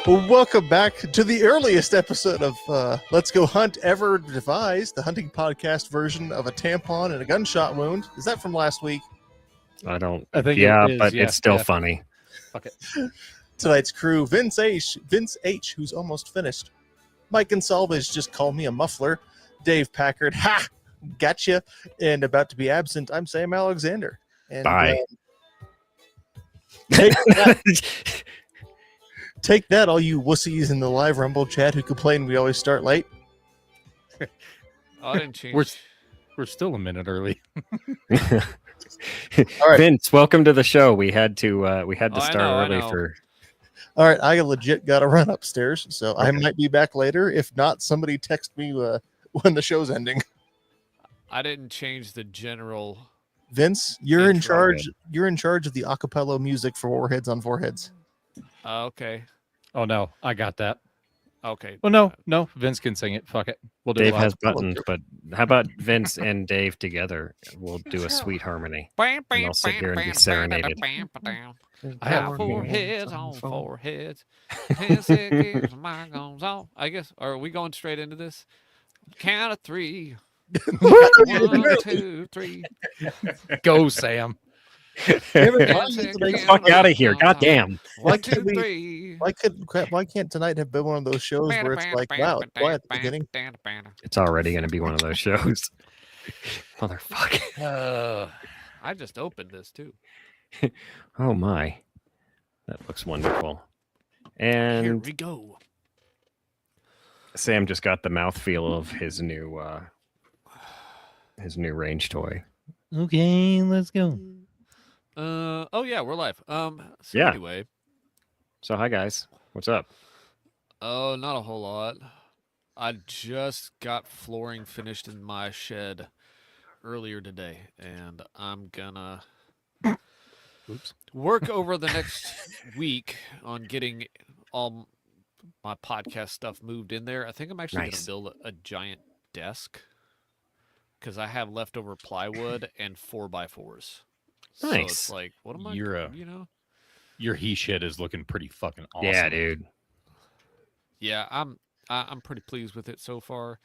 Welcome back to the earliest episode of Let's Go Hunt ever devised, the hunting podcast version of a tampon and a gunshot wound. Is that from last week? I think it is, but yeah, it's still yeah. funny. Okay. Tonight's crew: Vince H, who's almost finished. Mike Gonsalves, just call me a muffler. Dave Packard, ha, gotcha. And about to be absent, I'm Sam Alexander. And, Bye. Take that, all you wussies in the live Rumble chat who complain we always start late. I didn't change. We're still a minute early. All right. Vince, welcome to the show. We had to I start know, I early know. for. All right, I legit got to run upstairs, so I might be back later. If not, somebody text me when the show's ending. I didn't change the general. Vince, you're in Intro. charge. You're in charge of the acapella music for Warheads on Foreheads. Okay. Oh no, I got that. Okay. Well, no, Vince can sing it. Fuck it, we'll do Dave it. has buttons, but how about Vince and Dave together? We'll do a sweet harmony. And I'll sit here and be serenaded. I have foreheads on foreheads. His head gives my goes on. I guess. Are we going straight into this? Count of three. 1, 2, 3. Go, Sam. Fuck out of here! Goddamn! Why 1, can't 2, we- 3. Why can't tonight have been one of those shows where it's like, wow, it's quiet at the beginning? It's already going to be one of those shows. Motherfucker! I just opened this too. Oh my, that looks wonderful. Here And we go. Sam just got the mouthfeel of his new range toy. Okay, let's go. Oh yeah, we're live. So Yeah. anyway, So hi guys, what's up? oh, not a whole lot. I just got flooring finished in my shed earlier today, and I'm gonna work over the next week on getting all my podcast stuff moved in there. I think I'm actually Nice. gonna build a giant desk because I have leftover plywood and 4x4s. So Nice. it's like, what am I? You're a- You know? Your he shit is looking pretty fucking awesome. Yeah, dude. Yeah, I'm pretty pleased with it so far.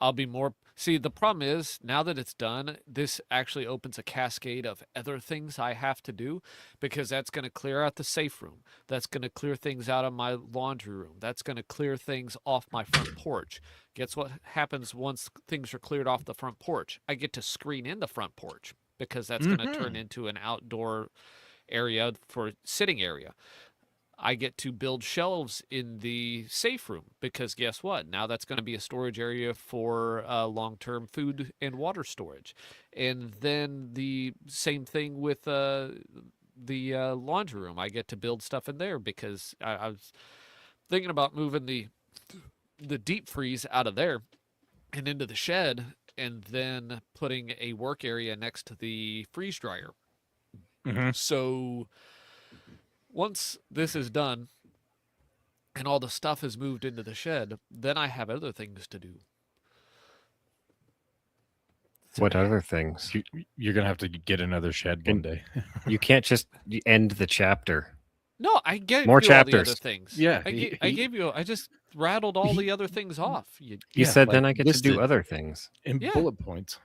I'll be more. See, the problem is now that it's done, this actually opens a cascade of other things I have to do because that's going to clear out the safe room. That's going to clear things out of my laundry room. That's going to clear things off my front porch. Guess what happens once things are cleared off the front porch? I get to screen in the front porch because that's going to turn into an outdoor area for sitting area. I get to build shelves in the safe room because guess what? Now that's going to be a storage area for long-term food and water storage. And then the same thing with the laundry room. I get to build stuff in there because I was thinking about moving the deep freeze out of there and into the shed and then putting a work area next to the freeze dryer. Mhm. So once this is done and all the stuff is moved into the shed, then I have other things to do. What other things? You're gonna have to get another shed one day. You can't just end the chapter. No, I gave More you all the other chapters. things. Yeah, I gave you. I just rattled all the other things off. You Yeah, said like then I get to do listed. other things. And Yeah. bullet points.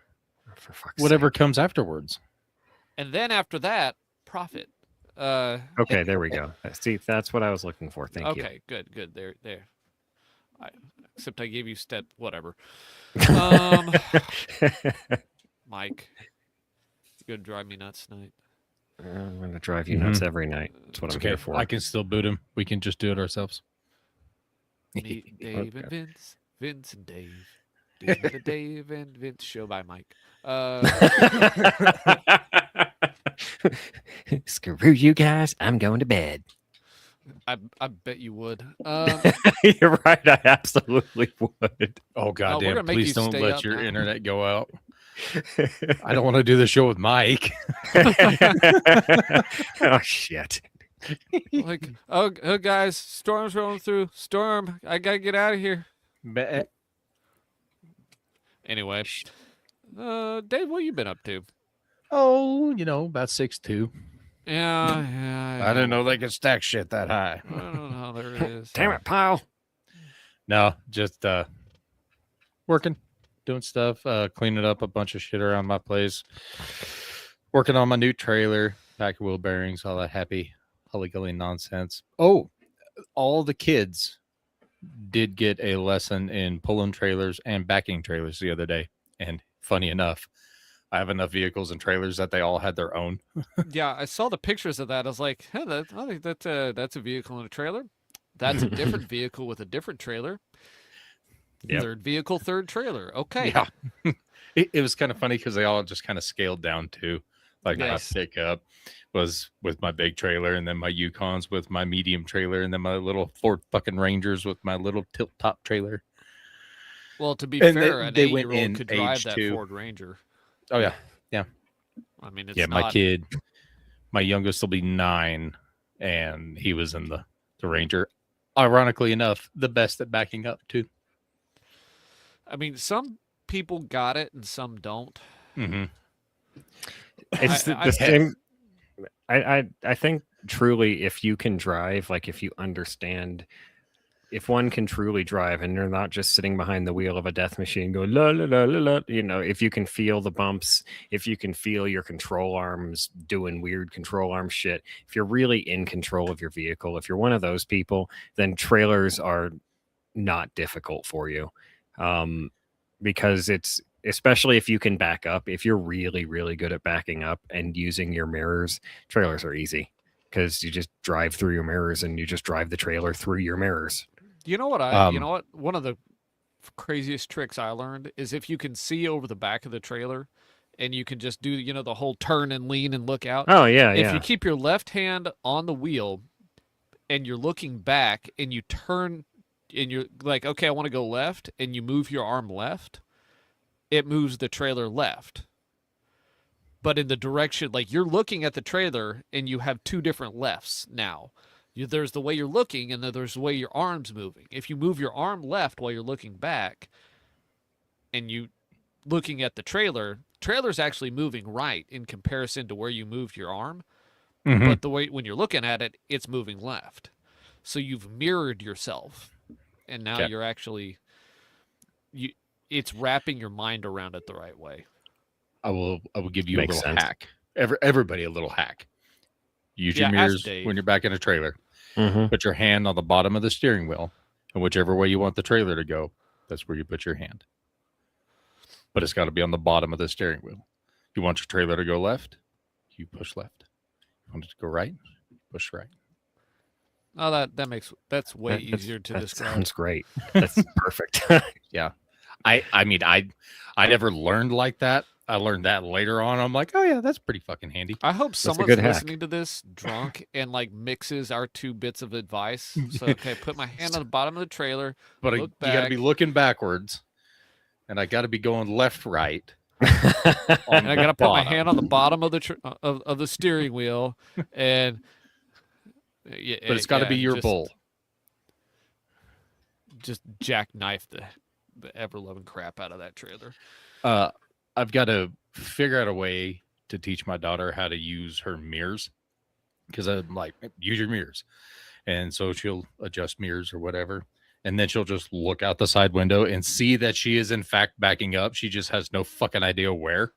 For fuck's Whatever comes afterwards. And then after that, profit. sake. Okay, there we go. See, that's what I was looking for. Thank you. Okay, good. There. Except I gave you step whatever. Mike, you're gonna drive me nuts tonight. I'm going to drive you nuts every night. That's what It's I'm okay. here for. I can still boot him. We can just do it ourselves. Meet Dave and Okay. Vince and Dave. The Dave and Vince show by Mike. Screw you guys. I'm going to bed. I bet you would. You're right. I absolutely would. Oh we're goddamn! gonna make Please you don't stay let up your now. internet go out. I don't want to do the show with Mike. Oh shit. Like, oh guys, storm's rolling through. Storm, I gotta get out of here. Anyway, Dave, what you been up to? Oh, about 6'2". Yeah. I didn't know they could stack shit that high. I don't know. There it is. Damn it, pal. No, just working, doing stuff, cleaning up a bunch of shit around my place, working on my new trailer, packing wheel bearings, all that happy hully-gully nonsense. Oh, all the kids did get a lesson in pulling trailers and backing trailers the other day. And funny enough, I have enough vehicles and trailers that they all had their own. Yeah, I saw the pictures of that. I was like, hey, I think that's a vehicle and a trailer. That's a different vehicle with a different trailer. Yep. Third vehicle, third trailer. Okay. Yeah. It was kind of funny because they all just kind of scaled down too. Like Nice. my pickup was with my big trailer, and then my Yukons with my medium trailer, and then my little Ford fucking Rangers with my little tilt top trailer. Well, to be And fair, an they went 8-year-old in could drive age that 2. Ford Ranger. Oh yeah, I mean, it's yeah. My not, kid, my youngest will be 9, and he was in the Ranger. Ironically enough, the best at backing up too. I mean, some people got it and some don't. Mm-hmm. It's I- the same. I think truly, if you can drive, like if you understand, if one can truly drive and they're not just sitting behind the wheel of a death machine going la la la la la, if you can feel the bumps, if you can feel your control arms doing weird control arm shit, if you're really in control of your vehicle, if you're one of those people, then trailers are not difficult for you. Because it's, especially if you can back up, if you're really, really good at backing up and using your mirrors, trailers are easy because you just drive through your mirrors and you just drive the trailer through your mirrors. You know what? One of the craziest tricks I learned is if you can see over the back of the trailer and you can just do, the whole turn and lean and look out. Oh, yeah, If yeah. you keep your left hand on the wheel and you're looking back and you turn and you're like, okay, I want to go left, and you move your arm left, it moves the trailer left. But in the direction, like you're looking at the trailer and you have two different lefts now. There's the way you're looking and then there's the way your arm's moving. If you move your arm left while you're looking back and you looking at the trailer's actually moving right in comparison to where you moved your arm. Mm-hmm. But the way when you're looking at it, it's moving left. So you've mirrored yourself. And now Okay. you're actually it's wrapping your mind around it the right way. I will give you Makes a little sense. hack. Everybody a little hack. Use your Yeah, ask mirrors Dave. when you're back in a trailer. Mhm. Put your hand on the bottom of the steering wheel, and whichever way you want the trailer to go, that's where you put your hand. But it's got to be on the bottom of the steering wheel. You want your trailer to go left, you push left. You want it to go right, push right. Oh, that's way easier to that describe. sounds great. That's perfect. I mean, I never learned like that. I learned that later on. I'm like, oh yeah, that's pretty fucking handy. I hope a someone's good hack. listening to this drunk and like mixes our 2 bits of advice. So okay, put my hand on the bottom of the trailer. But Look you got to be back. looking backwards, and I got to be going left, right. And I gotta put my hand on the bottom of the of the steering wheel, and yeah, But it's got to be your just, bull. Just jackknife the ever loving crap out of that trailer. I've got to figure out a way to teach my daughter how to use her mirrors, because I'm like, use your mirrors. And so she'll adjust mirrors or whatever. And then she'll just look out the side window and see that she is in fact backing up. She just has no fucking idea where.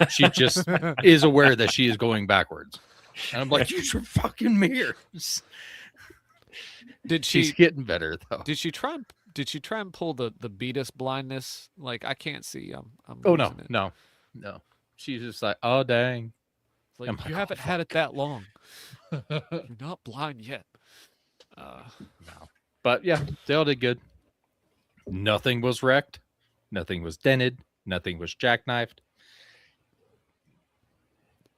She just is aware that she is going backwards. And I'm like, use your fucking mirrors. Did She's she getting better though. did she try and pull the Beatus blindness? Like, I can't see. I'm Oh no, losing it. no. She's just like, oh dang. It's like, I'm like, you "Oh, haven't had it that long. You're not blind yet. No. But yeah, they all did good. Nothing was wrecked. Nothing was dented. Nothing was jackknifed.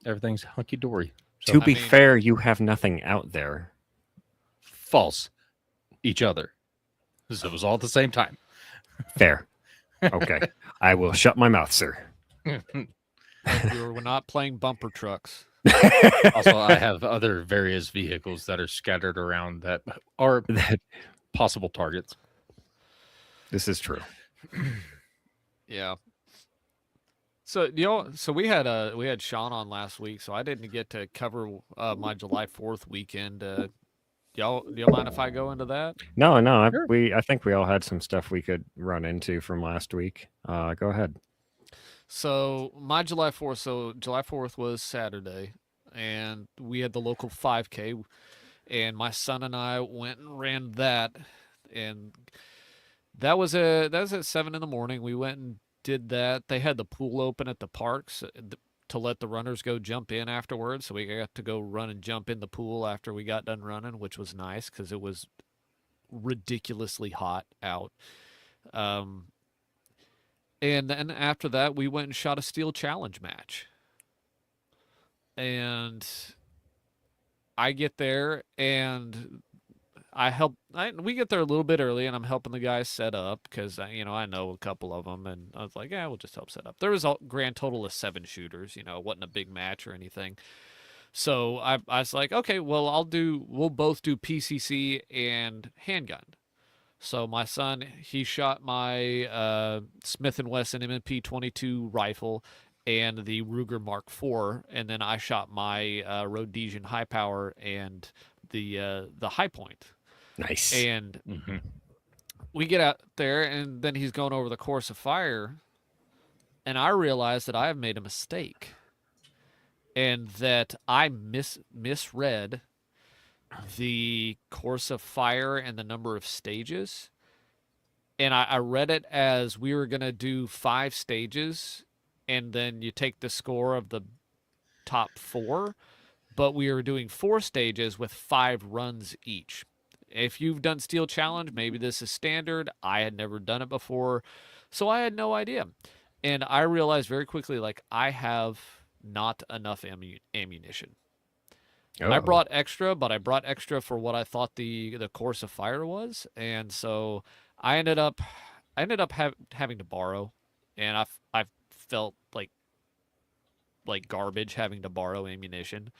Everything's hunky dory. To I be mean- fair, you have nothing out there. False. Each other. So it was all at the same time. Fair. Okay. I will shut my mouth, sir. We were not playing bumper trucks. Also, I have other various vehicles that are scattered around that are possible targets. This is true. Yeah. So we had Sean on last week, so I didn't get to cover my July 4th weekend. Do y'all mind if I go into that? No, no, Sure. I think we all had some stuff we could run into from last week. Go ahead. So my July 4th, so July 4th was Saturday, and we had the local 5K, and my son and I went and ran that, and that was at 7 in the morning. We went and did that. They had the pool open at the parks to let the runners go jump in afterwards, so we got to go run and jump in the pool after we got done running, which was nice because it was ridiculously hot out. Um, and then after that, we went and shot a steel challenge match. And I get there and we get there a little bit early, and I'm helping the guys set up because I know a couple of them, and I was like, yeah, we'll just help set up. There was a grand total of 7 shooters. It wasn't a big match or anything. So I was like, okay, well, we'll both do PCC and handgun. So my son, he shot my Smith & Wesson M&P 22 rifle and the Ruger Mark IV, and then I shot my Rhodesian high power and the high point. Nice. And Mhm. we get out there, and then he's going over the course of fire, and I realize that I have made a mistake, and that I misread the course of fire and the number of stages. And I read it as we were going to do 5 stages, and then you take the score of the top 4, but we were doing 4 stages with 5 runs each. If you've done Steel Challenge, maybe this is standard. I had never done it before, so I had no idea. And I realized very quickly, like, I have not enough ammunition. I Oh. brought extra, but I brought extra for what I thought the course of fire was, and so I ended up having to borrow, and I felt like garbage having to borrow ammunition.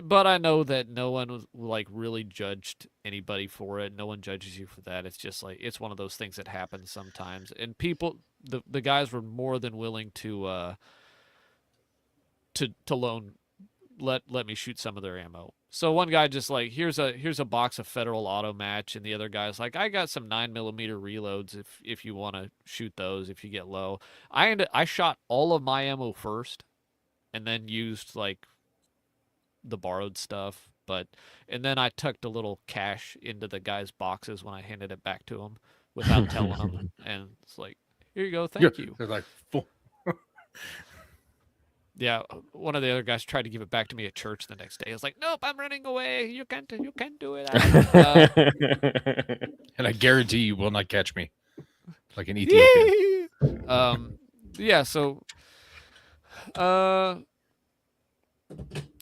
But I know that no one was like really judged anybody for it. No one judges you for that. It's just like it's one of those things that happens sometimes. And the guys were more than willing to loan let me shoot some of their ammo. So one guy just like here's a box of Federal Auto Match, and the other guy's like, I got some 9mm reloads if you want to shoot those if you get low. I shot all of my ammo first, and then used like the borrowed stuff, and then I tucked a little cash into the guy's boxes when I handed it back to him without telling him, and it's like, here you go, thank you. They're like, "Full." Yeah, one of the other guys tried to give it back to me at church the next day. I was like, nope, I'm running away. You can't do it. And I guarantee you will not catch me like an Ethiopian. Yeah, so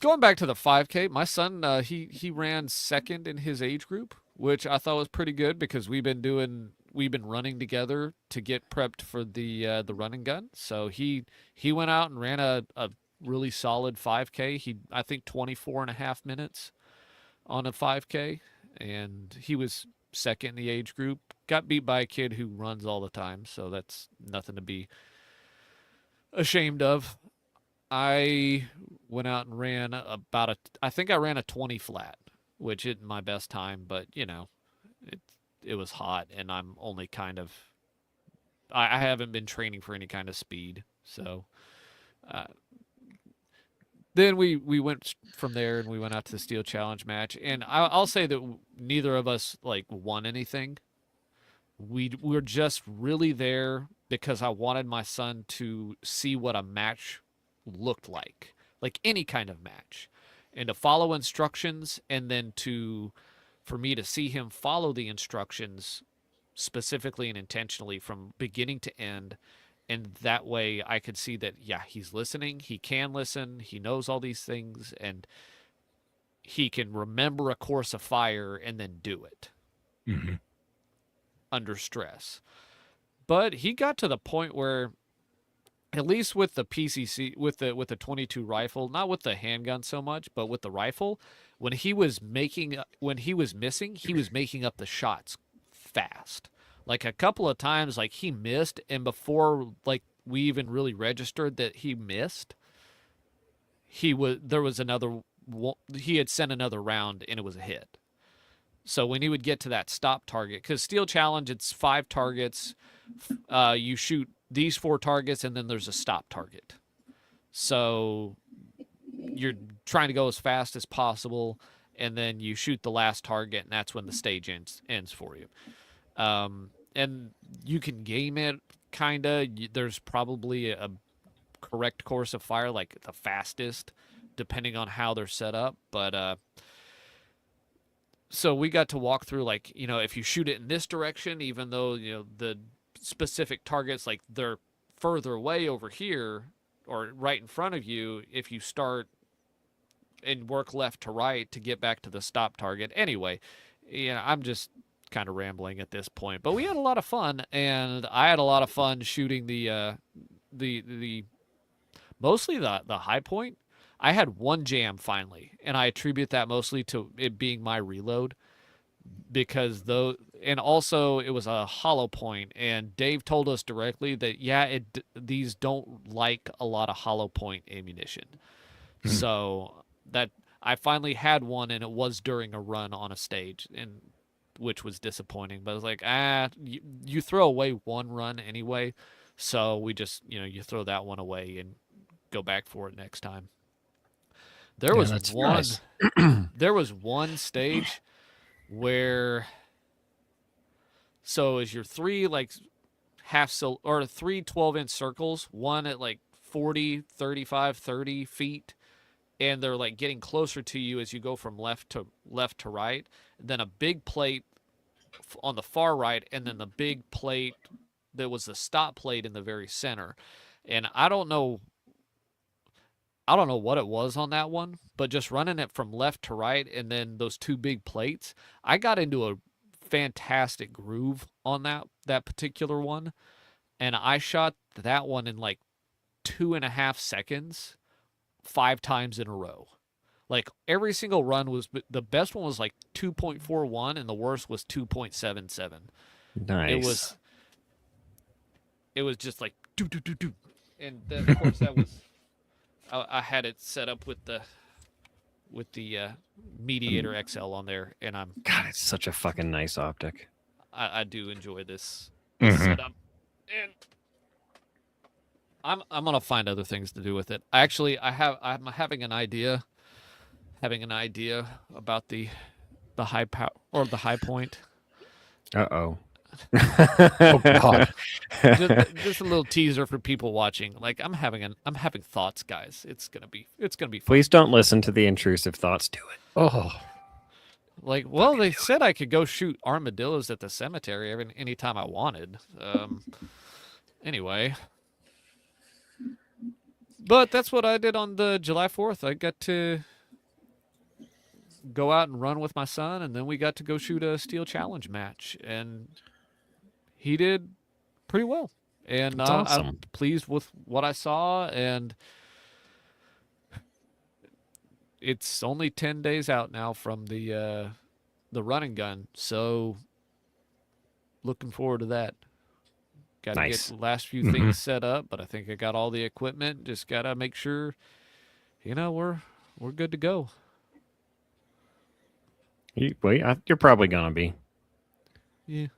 going back to the 5K, my son he ran second in his age group, which I thought was pretty good because we've been running together to get prepped for the run and gun. So he went out and ran a really solid 5K. I think 24.5 minutes on a 5K, and he was second in the age group. Got beat by a kid who runs all the time, so that's nothing to be ashamed of. I went out and ran I think I ran a 20 flat, which isn't my best time, but it was hot, and I'm only kind of I haven't been training for any kind of speed, so then we went from there, and we went out to the Steel Challenge match, and I'll say that neither of us like won anything. We were just really there because I wanted my son to see what a match looked like any kind of match, and to follow instructions, and then for me to see him follow the instructions specifically and intentionally from beginning to end. And that way I could see that, yeah, he's listening, he can listen, he knows all these things, and he can remember a course of fire and then do it under stress. But he got to the point where, at least with the PCC, with the 22 rifle, not with the handgun so much, but with the rifle, when he was missing, he was making up the shots fast. Like a couple of times, like he missed, and before like we even really registered that he missed, he had sent another round and it was a hit. So when he would get to that stop target, because Steel Challenge, it's 5 targets. You shoot these 4 targets, and then there's a stop target. So you're trying to go as fast as possible, and then you shoot the last target, and that's when the stage ends for you. And you can game it, kind of. There's probably a correct course of fire, like the fastest, depending on how they're set up. But so we got to walk through, like, if you shoot it in this direction, even though, the specific targets, like, they're further away over here or right in front of you, if you start and work left to right to get back to the stop target. Anyway, I'm just kind of rambling at this point, but we had a lot of fun, and I had a lot of fun shooting the mostly the high point. I had one jam finally, and I attribute that mostly to it being my reload, because and also it was a hollow point, and Dave told us directly that these don't like a lot of hollow point ammunition. So that I finally had one, and it was during a run on a stage, and which was disappointing. But I was like, you throw away one run anyway, so we just you throw that one away and go back for it next time. There was one. Nice. There was one stage where, so is your 3 like or 3 12-inch circles, one at like 40, 35, 30 feet, and they're like getting closer to you as you go from left to right. Then a big plate on the far right, and then the big plate that was the stop plate in the very center. And I don't know what it was on that one, but just running it from left to right and then those 2 big plates, I got into a fantastic groove on that particular one. And I shot that one in like 2.5 seconds, 5 times in a row. Like every single run the best one was like 2.41 and the worst was 2.77. Nice. It was just like do. And then of course that was I had it set up with the Mediator XL on there, and God, it's such a fucking nice optic. I do enjoy this setup, and I'm gonna find other things to do with it. I'm having an idea about the high power or the high point. Uh-oh. Oh God. just a little teaser for people watching. Like I'm having thoughts, guys. It's gonna be fun. Please don't listen to the intrusive thoughts. Do it. Oh. Like, well, they said I could go shoot armadillos at the cemetery anytime I wanted. Anyway, but that's what I did on the July 4th. I got to go out and run with my son, and then we got to go shoot a Steel Challenge match, and he did pretty well. And awesome. I'm pleased with what I saw, and it's only 10 days out now from the run and gun, so looking forward to that. Got to get the last few things set up, but I think I got all the equipment. Just got to make sure, we're good to go. You're probably gonna be. Yeah,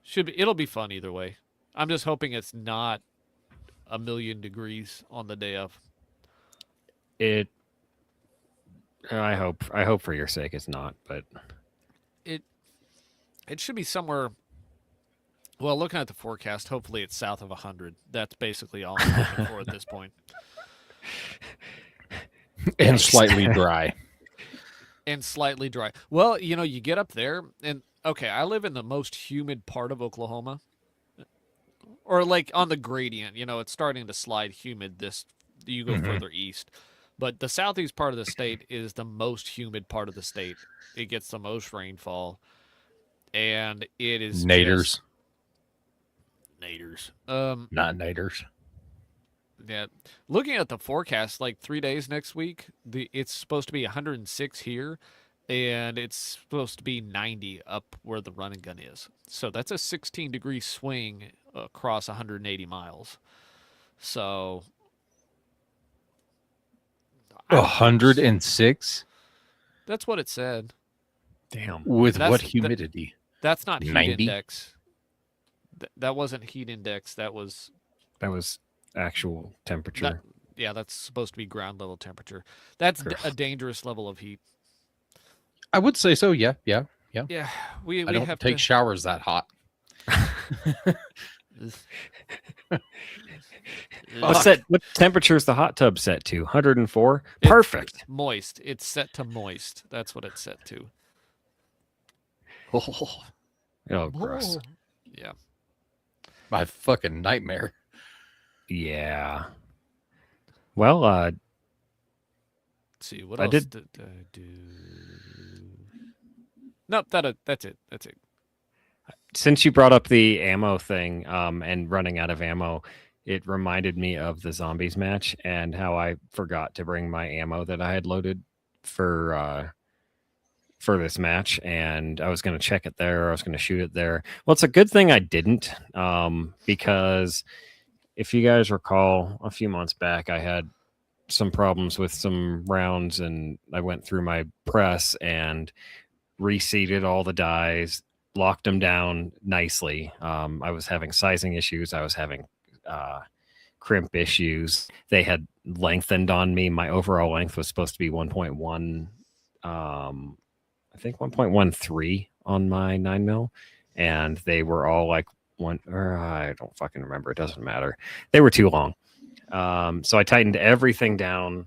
should be. It'll be fun either way. I'm just hoping it's not 1,000,000 degrees on the day of. I hope for your sake it's not, but it should be somewhere. Well, looking at the forecast, hopefully it's south of 100. That's basically all I'm hoping for at this point. And slightly dry. And slightly dry. Well, you get up there, and okay, I live in the most humid part of Oklahoma, or like on the gradient. It's starting to slide humid. You go further east, but the southeast part of the state is the most humid part of the state. It gets the most rainfall, and it is Naders. Not naders. Yeah, looking at the forecast, like 3 days next week, it's supposed to be 106 here, and it's supposed to be 90 up where the run and gun is. So that's a 16-degree swing across 180 miles. So I don't know. 106 That's what it said. Damn. with That's- what that- humidity? That's not heat 90? index. That wasn't heat index. That was That was actual temperature. yeah. That's supposed to be ground level temperature. That's a Gross. dangerous level of heat. I would say so. Yeah. Yeah, we I don't have take to. showers that hot. What's that? What temperature is the hot tub set to? 104. It- Perfect. Moist. It's set to moist. That's what it's set to. Oh, gross. Yeah. My fucking nightmare. Yeah. Well, Let's see what I else did- did I do? Nope. That's it. That's it. since you brought up the ammo thing, and running out of ammo, it reminded me of the zombies match and how I forgot to bring my ammo that I had loaded for this match, and I was going to check it there. I was going to shoot it there. Well, it's a good thing I didn't, because if you guys recall, a few months back, I had some problems with some rounds, and I went through my press and reseated all the dies, locked them down nicely. I was having sizing issues. I was having crimp issues. They had lengthened on me. My overall length was supposed to be 1.1, I think 1.13 on my 9mm, and they were all like I don't fucking remember. It doesn't matter. They were too long. So I tightened everything down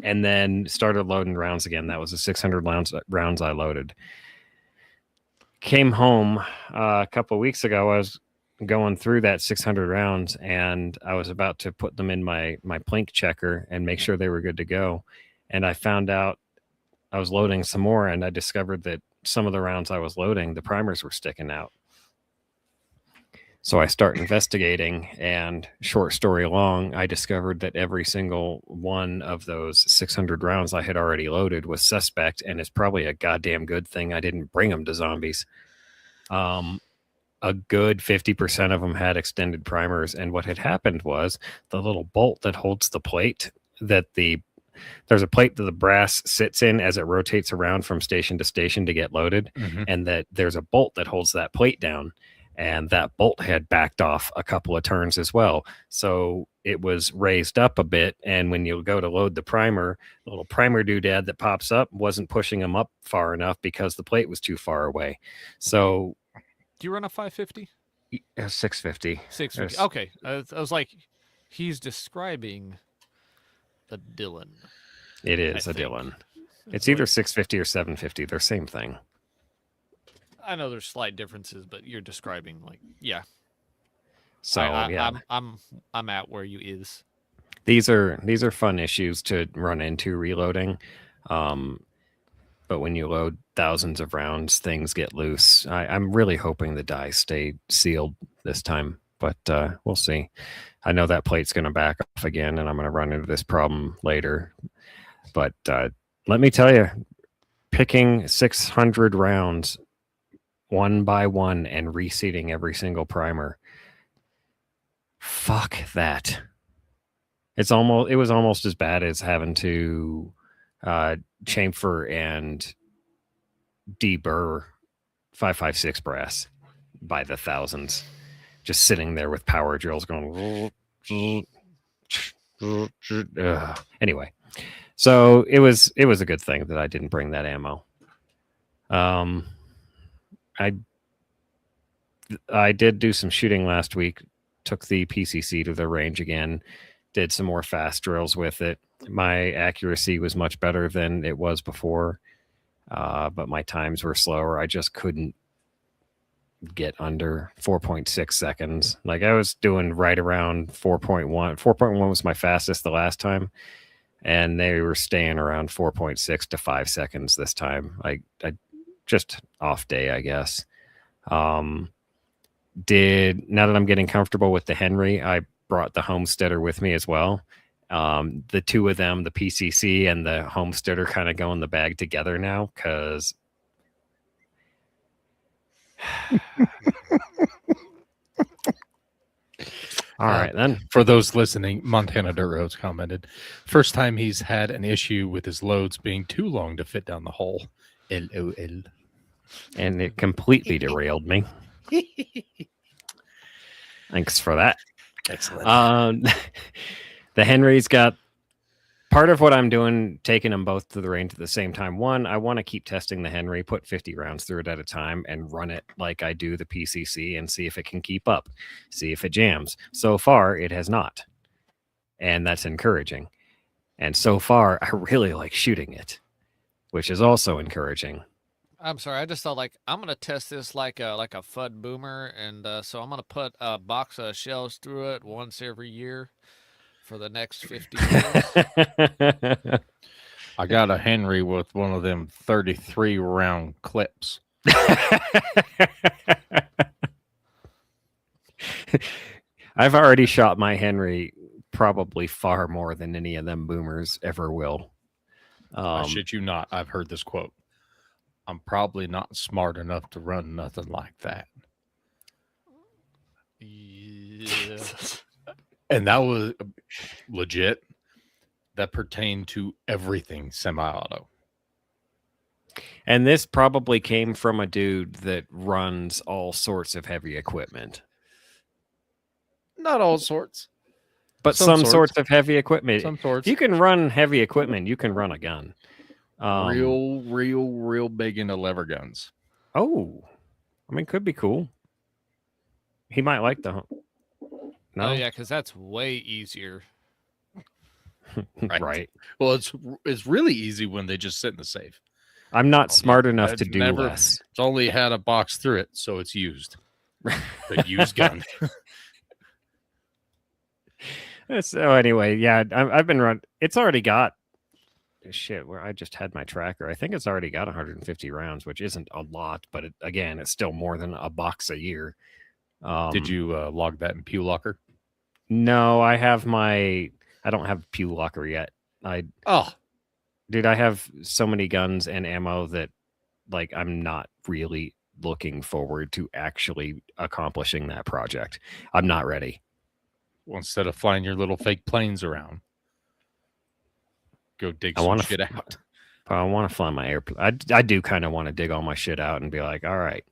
and then started loading rounds again. That was the 600 rounds I loaded. Came home a couple of weeks ago. I was going through that 600 rounds, and I was about to put them in my plink checker and make sure they were good to go. And I found out I was loading some more, and I discovered that some of the rounds I was loading, the primers were sticking out. So I start investigating, and short story long, I discovered that every single one of those 600 rounds I had already loaded was suspect, and it's probably a goddamn good thing I didn't bring them to zombies. A good 50% of them had extended primers, and what had happened was the little bolt that holds the plate, there's a plate that the brass sits in as it rotates around from station to station to get loaded, and that there's a bolt that holds that plate down. And that bolt had backed off a couple of turns as well. So it was raised up a bit. And when you go to load the primer, the little primer doodad that pops up wasn't pushing them up far enough because the plate was too far away. So Do you run a 550? 650. 650. Yes. Okay. I was like, he's describing a Dylan. It is I a think. Dylan. It's like- either 650 or 750. They're same thing. I know there's slight differences, but you're describing like, yeah. So yeah, I'm at where you is. these are fun issues to run into reloading. But when you load thousands of rounds, things get loose. I'm really hoping the dice stay sealed this time, but we'll see. I know that plate's going to back off again, and I'm going to run into this problem later. But let me tell you, picking 600 rounds one by one and reseating every single primer, fuck that. It was almost as bad as having to chamfer and deburr 5.56 brass by the thousands, just sitting there with power drills going. Anyway, so it was a good thing that I didn't bring that ammo. I did do some shooting last week. Took the PCC to the range again. Did some more fast drills with it. My accuracy was much better than it was before, but my times were slower. I just couldn't get under 4.6 seconds. Like I was doing right around 4.1. 4.1 was my fastest the last time, and they were staying around 4.6 to 5 seconds this time. I just off day, I guess. Now that I'm getting comfortable with the Henry, I brought the Homesteader with me as well. The two of them, the PCC and the Homesteader, kind of go in the bag together now because All right then. For those listening, Montana Dirt Roads commented, first time he's had an issue with his loads being too long to fit down the hole. LOL. And it completely derailed me. Thanks for that. Excellent. The Henry's got part of what I'm doing, taking them both to the range at the same time. One, I want to keep testing the Henry, put 50 rounds through it at a time and run it like I do the PCC and see if it can keep up, see if it jams. So far, it has not. And that's encouraging. And so far, I really like shooting it, which is also encouraging. I'm sorry. I just thought like I'm gonna test this like a FUD boomer, and so I'm gonna put a box of shells through it once every year for the next 50 years. I got a Henry with one of them 33 round clips. I've already shot my Henry probably far more than any of them boomers ever will. I shit you not. I've heard this quote. I'm probably not smart enough to run nothing like that. Yeah. And that was legit. That pertained to everything semi-auto. And this probably came from a dude that runs all sorts of heavy equipment. Not all sorts. But some sorts of heavy equipment. Some sorts. If you can run heavy equipment, you can run a gun. Real big into lever guns. Oh, I mean, could be cool. He might like the. No, Oh yeah, because that's way easier. right. Well, it's really easy when they just sit in the safe. I'm not smart enough I've to do never- less. It's only had a box through it, so it's used. The used gun. So anyway, yeah, I've been run. It's already got shit. Where I just had my tracker. I think it's already got 150 rounds, which isn't a lot, but again, it's still more than a box a year. Did you log that in Pew Locker? No, I have my. I don't have Pew Locker yet. Dude, I have so many guns and ammo that, like, I'm not really looking forward to actually accomplishing that project. I'm not ready. Well, instead of flying your little fake planes around, go dig some shit out. I want to fly my airplane. I do kind of want to dig all my shit out and be like, all right,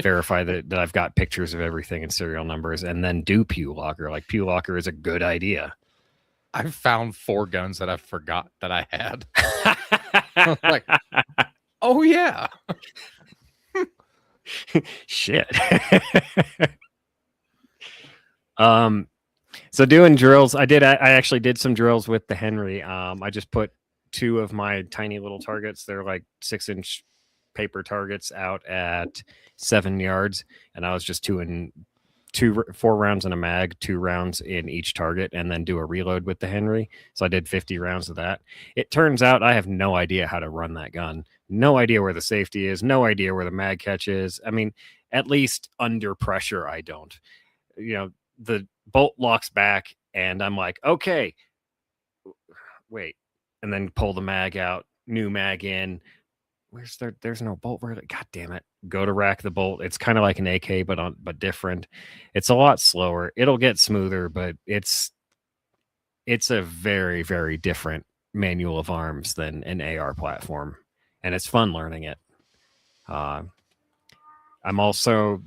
verify that I've got pictures of everything and serial numbers, and then do Pew Locker. Like, Pew Locker is a good idea. I've found 4 guns that I forgot that I had. Like, oh yeah. Shit. So doing drills, I actually did some drills with the Henry. I just put 2 of my tiny little targets. They're like 6-inch paper targets out at 7 yards, and I was just doing 4 rounds in a mag, 2 rounds in each target, and then do a reload with the Henry. So I did 50 rounds of that. It turns out I have no idea how to run that gun. No idea where the safety is. No idea where the mag catch is. I mean, at least under pressure, I don't. You know, the bolt locks back, and I'm like, okay, wait, and then pull the mag out, new mag in. There's no bolt. God damn it. Go to rack the bolt. It's kind of like an AK, but different. It's a lot slower. It'll get smoother, but it's a very, very different manual of arms than an AR platform. And it's fun learning it. I'm also,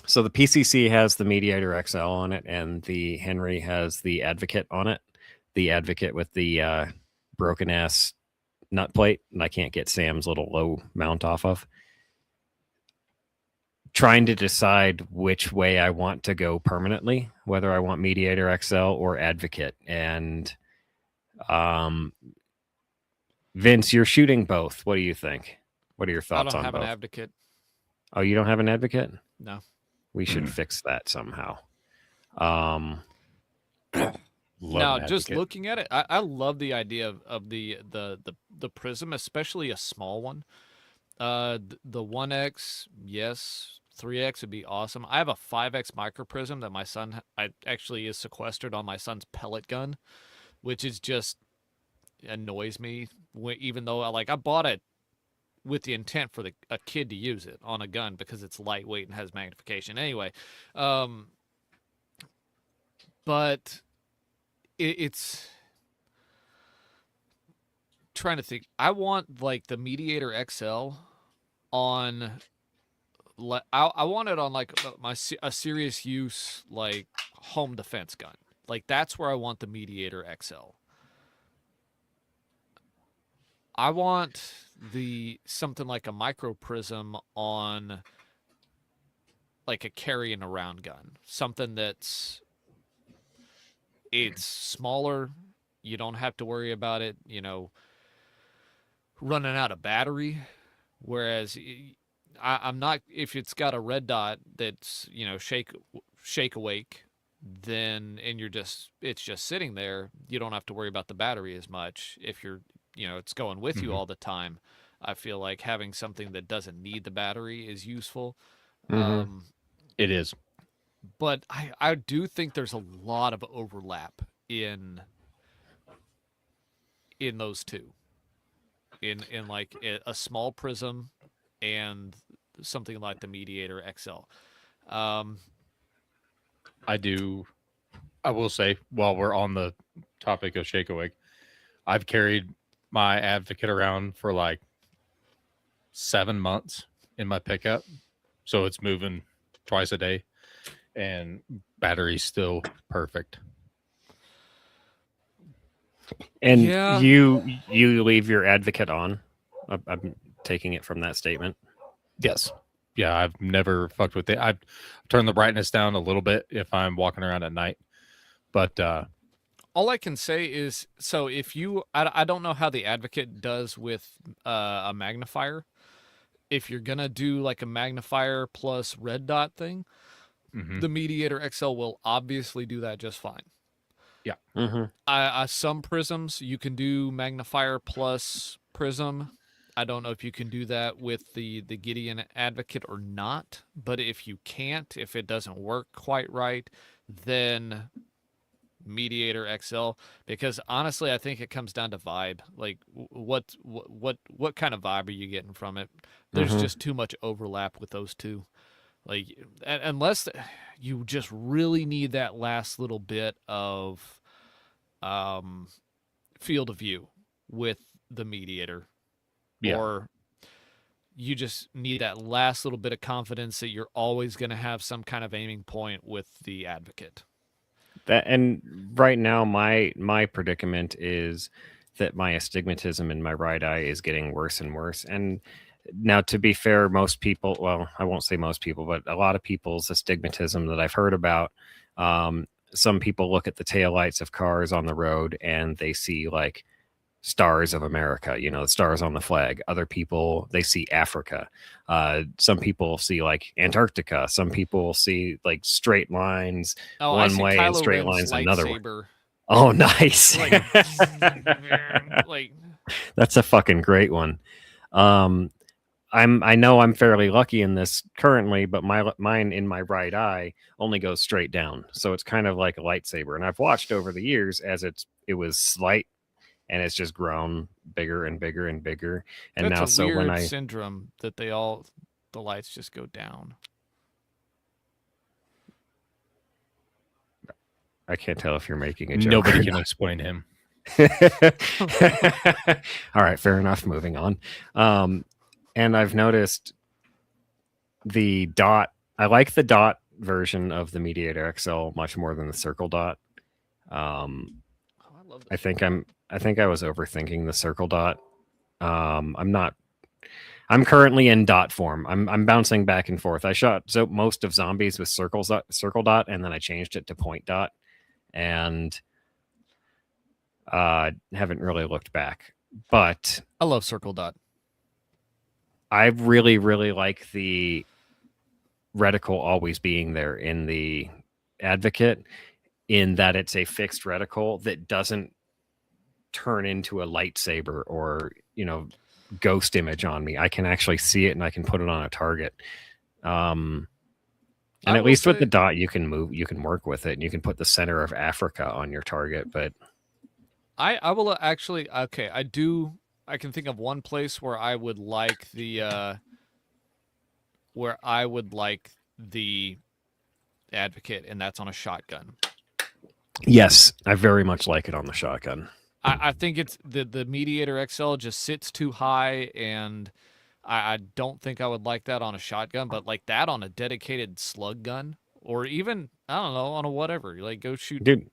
so the PCC has the Mediator XL on it, and the Henry has the Advocate on it. The Advocate with the broken ass nut plate, and I can't get Sam's little low mount off of. Trying to decide which way I want to go permanently, whether I want Mediator XL or Advocate. And Vince, you're shooting both. What do you think? What are your thoughts on both? I don't have an Advocate. Oh, you don't have an Advocate? No. We should fix that somehow. Now, just looking at it, I love the idea of the prism, especially a small one. The 1X, yes. 3X would be awesome. I have a 5X micro prism that my son actually is sequestered on my son's pellet gun, which is just annoys me. Even though I bought it with the intent for a kid to use it on a gun because it's lightweight and has magnification. Anyway, but it's trying to think. I want like the Mediator XL on. I want it on like a serious use like home defense gun. Like that's where I want the Mediator XL. I want something like a micro prism on like a carrying around gun. Something it's smaller. You don't have to worry about it, running out of battery. Whereas I'm not, if it's got a red dot that's, shake awake, then, and it's just sitting there, you don't have to worry about the battery as much. If you're, it's going with you all the time. I feel like having something that doesn't need the battery is useful. It is. But I do think there's a lot of overlap in those two. In like a small prism and something like the Mediator XL. I will say, while we're on the topic of Shake Awake, I've carried my Advocate around for like 7 months in my pickup. So it's moving twice a day and battery's still perfect. And Yeah. you leave your Advocate on. I'm taking it from that statement. Yes. Yeah, I've never fucked with it. I've turned the brightness down a little bit if I'm walking around at night. But all I can say is, so if you, I don't know how the Advocate does with a magnifier. If you're going to do like a magnifier plus red dot thing, the Mediator XL will obviously do that just fine. Yeah. Some prisms, you can do magnifier plus prism. I don't know if you can do that with the Gideon Advocate or not. But if you can't, if it doesn't work quite right, then Mediator XL, because honestly I think it comes down to vibe. Like what kind of vibe are you getting from it? There's just too much overlap with those two. Like unless you just really need that last little bit of field of view with the Mediator, or you just need that last little bit of confidence that you're always going to have some kind of aiming point with the Advocate. That, and right now my predicament is that my astigmatism in my right eye is getting worse and worse. And now, to be fair, most people, well, I won't say most people, but a lot of people's astigmatism that I've heard about, some people look at the taillights of cars on the road and they see like stars of America, the stars on the flag. Other people, they see Africa. Some people see like Antarctica. Some people see like straight lines one way and straight lines another way. Oh, nice. Like that's a fucking great one. I know I'm fairly lucky in this currently, but mine in my right eye only goes straight down. So it's kind of like a lightsaber. And I've watched over the years as it was slight, and it's just grown bigger and bigger and bigger. And that's now, a so weird when I syndrome that the lights just go down. I can't tell if you're making a joke. Nobody can explain him. All right, fair enough. Moving on. And I've noticed the dot. I like the dot version of the Mediator XL much more than the circle dot. I love I think I was overthinking the circle dot. I'm currently in dot form. I'm bouncing back and forth. I shot most of zombies with circle dot, and then I changed it to point dot, and haven't really looked back. But I love circle dot. I really, really like the reticle always being there in the Advocate, in that it's a fixed reticle that doesn't turn into a lightsaber or, ghost image on me. I can actually see it and I can put it on a target. And at least with the dot, you can work with it, and you can put the center of Africa on your target. But I will actually, okay, I can think of one place where I would like the Advocate, and that's on a shotgun. Yes, I very much like it on the shotgun. I think it's the Mediator XL just sits too high, and I don't think I would like that on a shotgun, but like that on a dedicated slug gun, or even I don't know, on a whatever. Like go shoot Dude,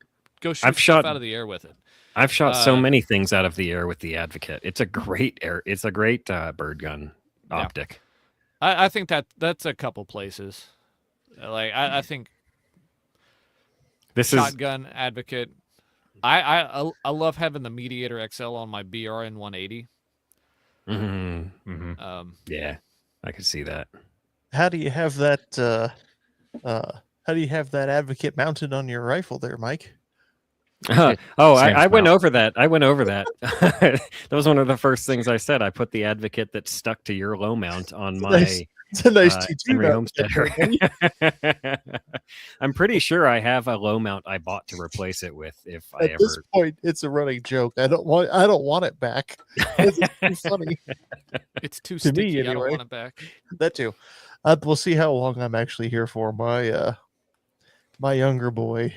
stuff shot- out of the air with it. I've shot so Uh, many things out of the air with the Advocate. It's a great bird gun Yeah. optic. I think that's a couple places. Like I think This is shotgun Advocate. I love having the Mediator XL on my BRN 180. Mm-hmm. Yeah, I could see that. How do you have that? How do you have that Advocate mounted on your rifle there, Mike? I Same went smell. over that. That was one of the first things I said. I put the Advocate that stuck to your low mount on my Nice. It's a nice T2 Henry mount. Homesteader. I'm pretty sure I have a low mount I bought to replace it with. If I At this ever, point, it's a running joke. I don't want it back. It's too funny. It's too To me, sticky. I don't anyway. want it back. That too. We'll see how long I'm actually here for. My younger boy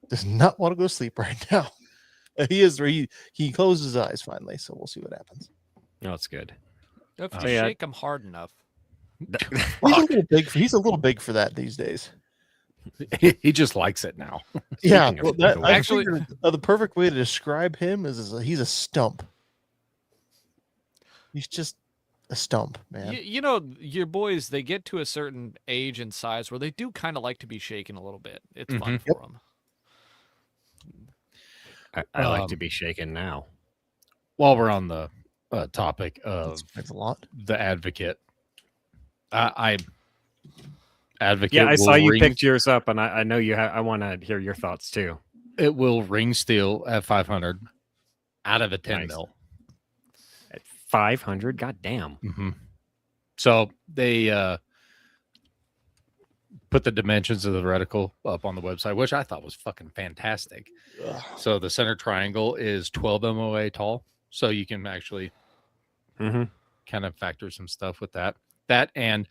does not want to go sleep right now. He closed his eyes finally, so we'll see what happens. no, it's good. You have Oh, to yeah. shake them hard enough. He's a little big for that these days. He just likes it now. Yeah, Speaking of well, big, I Actually- figured, the perfect way to describe him is he's a stump. He's just a stump, man. You know, your boys, they get to a certain age and size where they do kind of like to be shaken a little bit. It's fun Mhm. for them. I like to Um, be shaken now. While we're on the topic of That's a lot. the Advocate, I Advocate. Yeah, I saw will you ring- picked yours up, and I know you have. I want to hear your thoughts too. It will ring steel at 500 out of a 10 Nice. mil. At 500, goddamn. Mm-hmm. So they put the dimensions of the reticle up on the website, which I thought was fucking fantastic. Ugh. So the center triangle is 12 MOA tall, so you can actually Mm-hmm. kind of factor some stuff with that. That and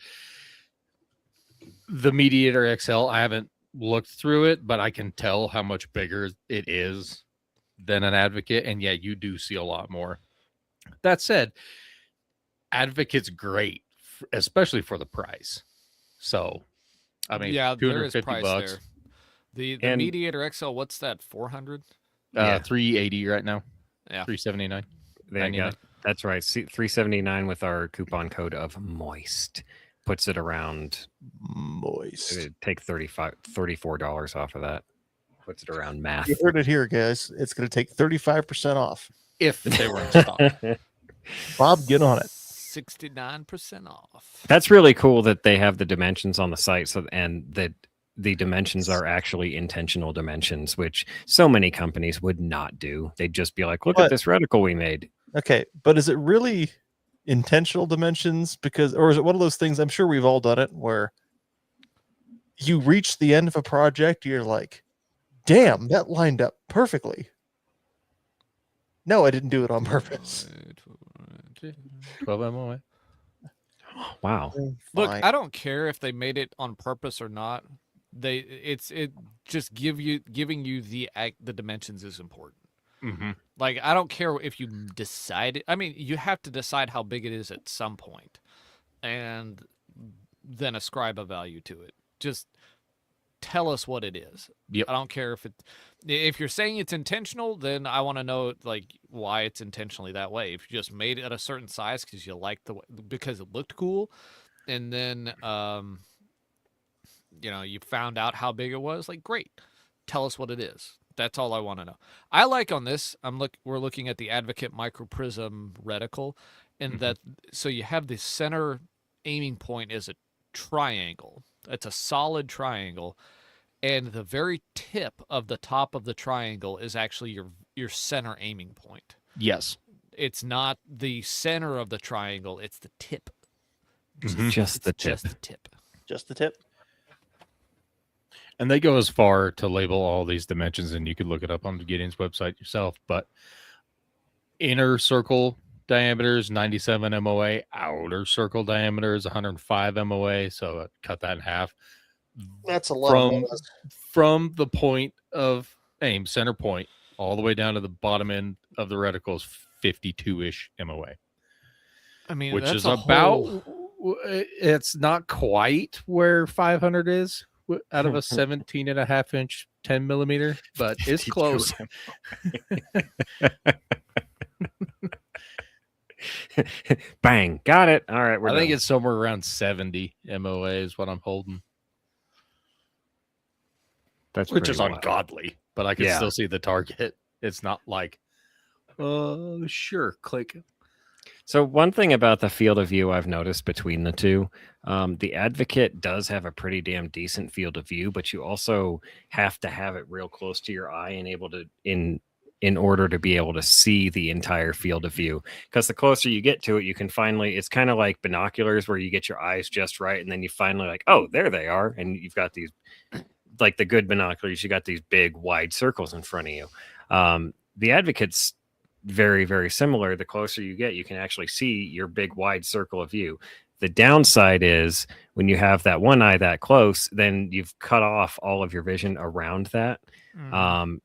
the Mediator XL, I haven't looked through it, but I can tell how much bigger it is than an Advocate, and yeah, you do see a lot more. That said, Advocate's great, especially for the price. So, I mean, yeah, there is 250 price bucks, there. The And- Mediator XL, what's that? 400? Yeah. 380 right now. Yeah. 379. They 99. got that's right. 379 with our coupon code of moist puts it around. Moist. It'd take $34 off of that. Puts it around math. You heard it here, guys. It's going to take 35% off. If they were in stock. Bob, get on it. 69% off. That's really cool that they have the dimensions on the site, so and that the dimensions are actually intentional dimensions, which so many companies would not do. They'd just be like, "Look But- at this reticle we made." Okay, but is it really intentional dimensions? Because, or is it one of those things? I'm sure we've all done it where you reach the end of a project, you're like, "Damn, that lined up perfectly." No, I didn't do it on purpose. 12 MOA. Wow. Look, Fine. I don't care if they made it on purpose or not. It just giving you the dimensions is important. Mm-hmm. Like, I don't care if you decide. I mean, you have to decide how big it is at some point, and then ascribe a value to it. Just tell us what it is. Yep. I don't care if you're saying it's intentional, then I want to know like why it's intentionally that way. If you just made it at a certain size because you liked because it looked cool, and then you found out how big it was, like great. Tell us what it is. That's all I want to know. I like on this. We're looking at the Advocate Microprism reticle, and that so you have the center aiming point is a triangle. It's a solid triangle, and the very tip of the top of the triangle is actually your center aiming point. Yes. It's not the center of the triangle; it's the tip. Just the It's tip. Just the tip. Just the tip. And they go as far to label all these dimensions, and you could look it up on the Gideon's website yourself. But inner circle diameter is 97 MOA, outer circle diameter is 105 MOA. So cut that in half. That's a lot. From the point of aim center point all the way down to the bottom end of the reticle is 52-ish MOA, I mean, which that's is a about whole- it's not quite where 500 is out of a 17.5-inch 10 millimeter, but it's 52 close. Bang, got it. All right, we're I think done. it's somewhere around 70 MOA is what I'm holding, That's which pretty is wild. ungodly, but I can Yeah. still see the target. It's not like, sure, click. So one thing about the field of view I've noticed between the two, the Advocate does have a pretty damn decent field of view, but you also have to have it real close to your eye and able to in order to be able to see the entire field of view. Because the closer you get to it, you can finally. It's kind of like binoculars where you get your eyes just right, and then you finally like, oh, there they are, and you've got these like the good binoculars. You got these big wide circles in front of you. The Advocate's very, very similar. The closer you get, you can actually see your big wide circle of view. The downside is when you have that one eye that close, then you've cut off all of your vision around that.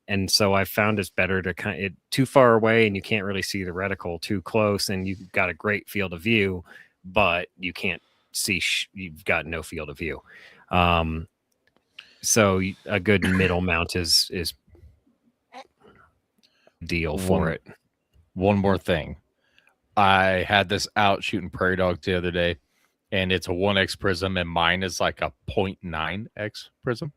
And so I found it's better to kind of too far away and you can't really see the reticle, too close and you've got a great field of view, but you can't see, you've got no field of view. So a good middle mount is deal for it. One more thing. I had this out shooting prairie dogs the other day, and it's a 1x prism, and mine is like a 0.9x prism.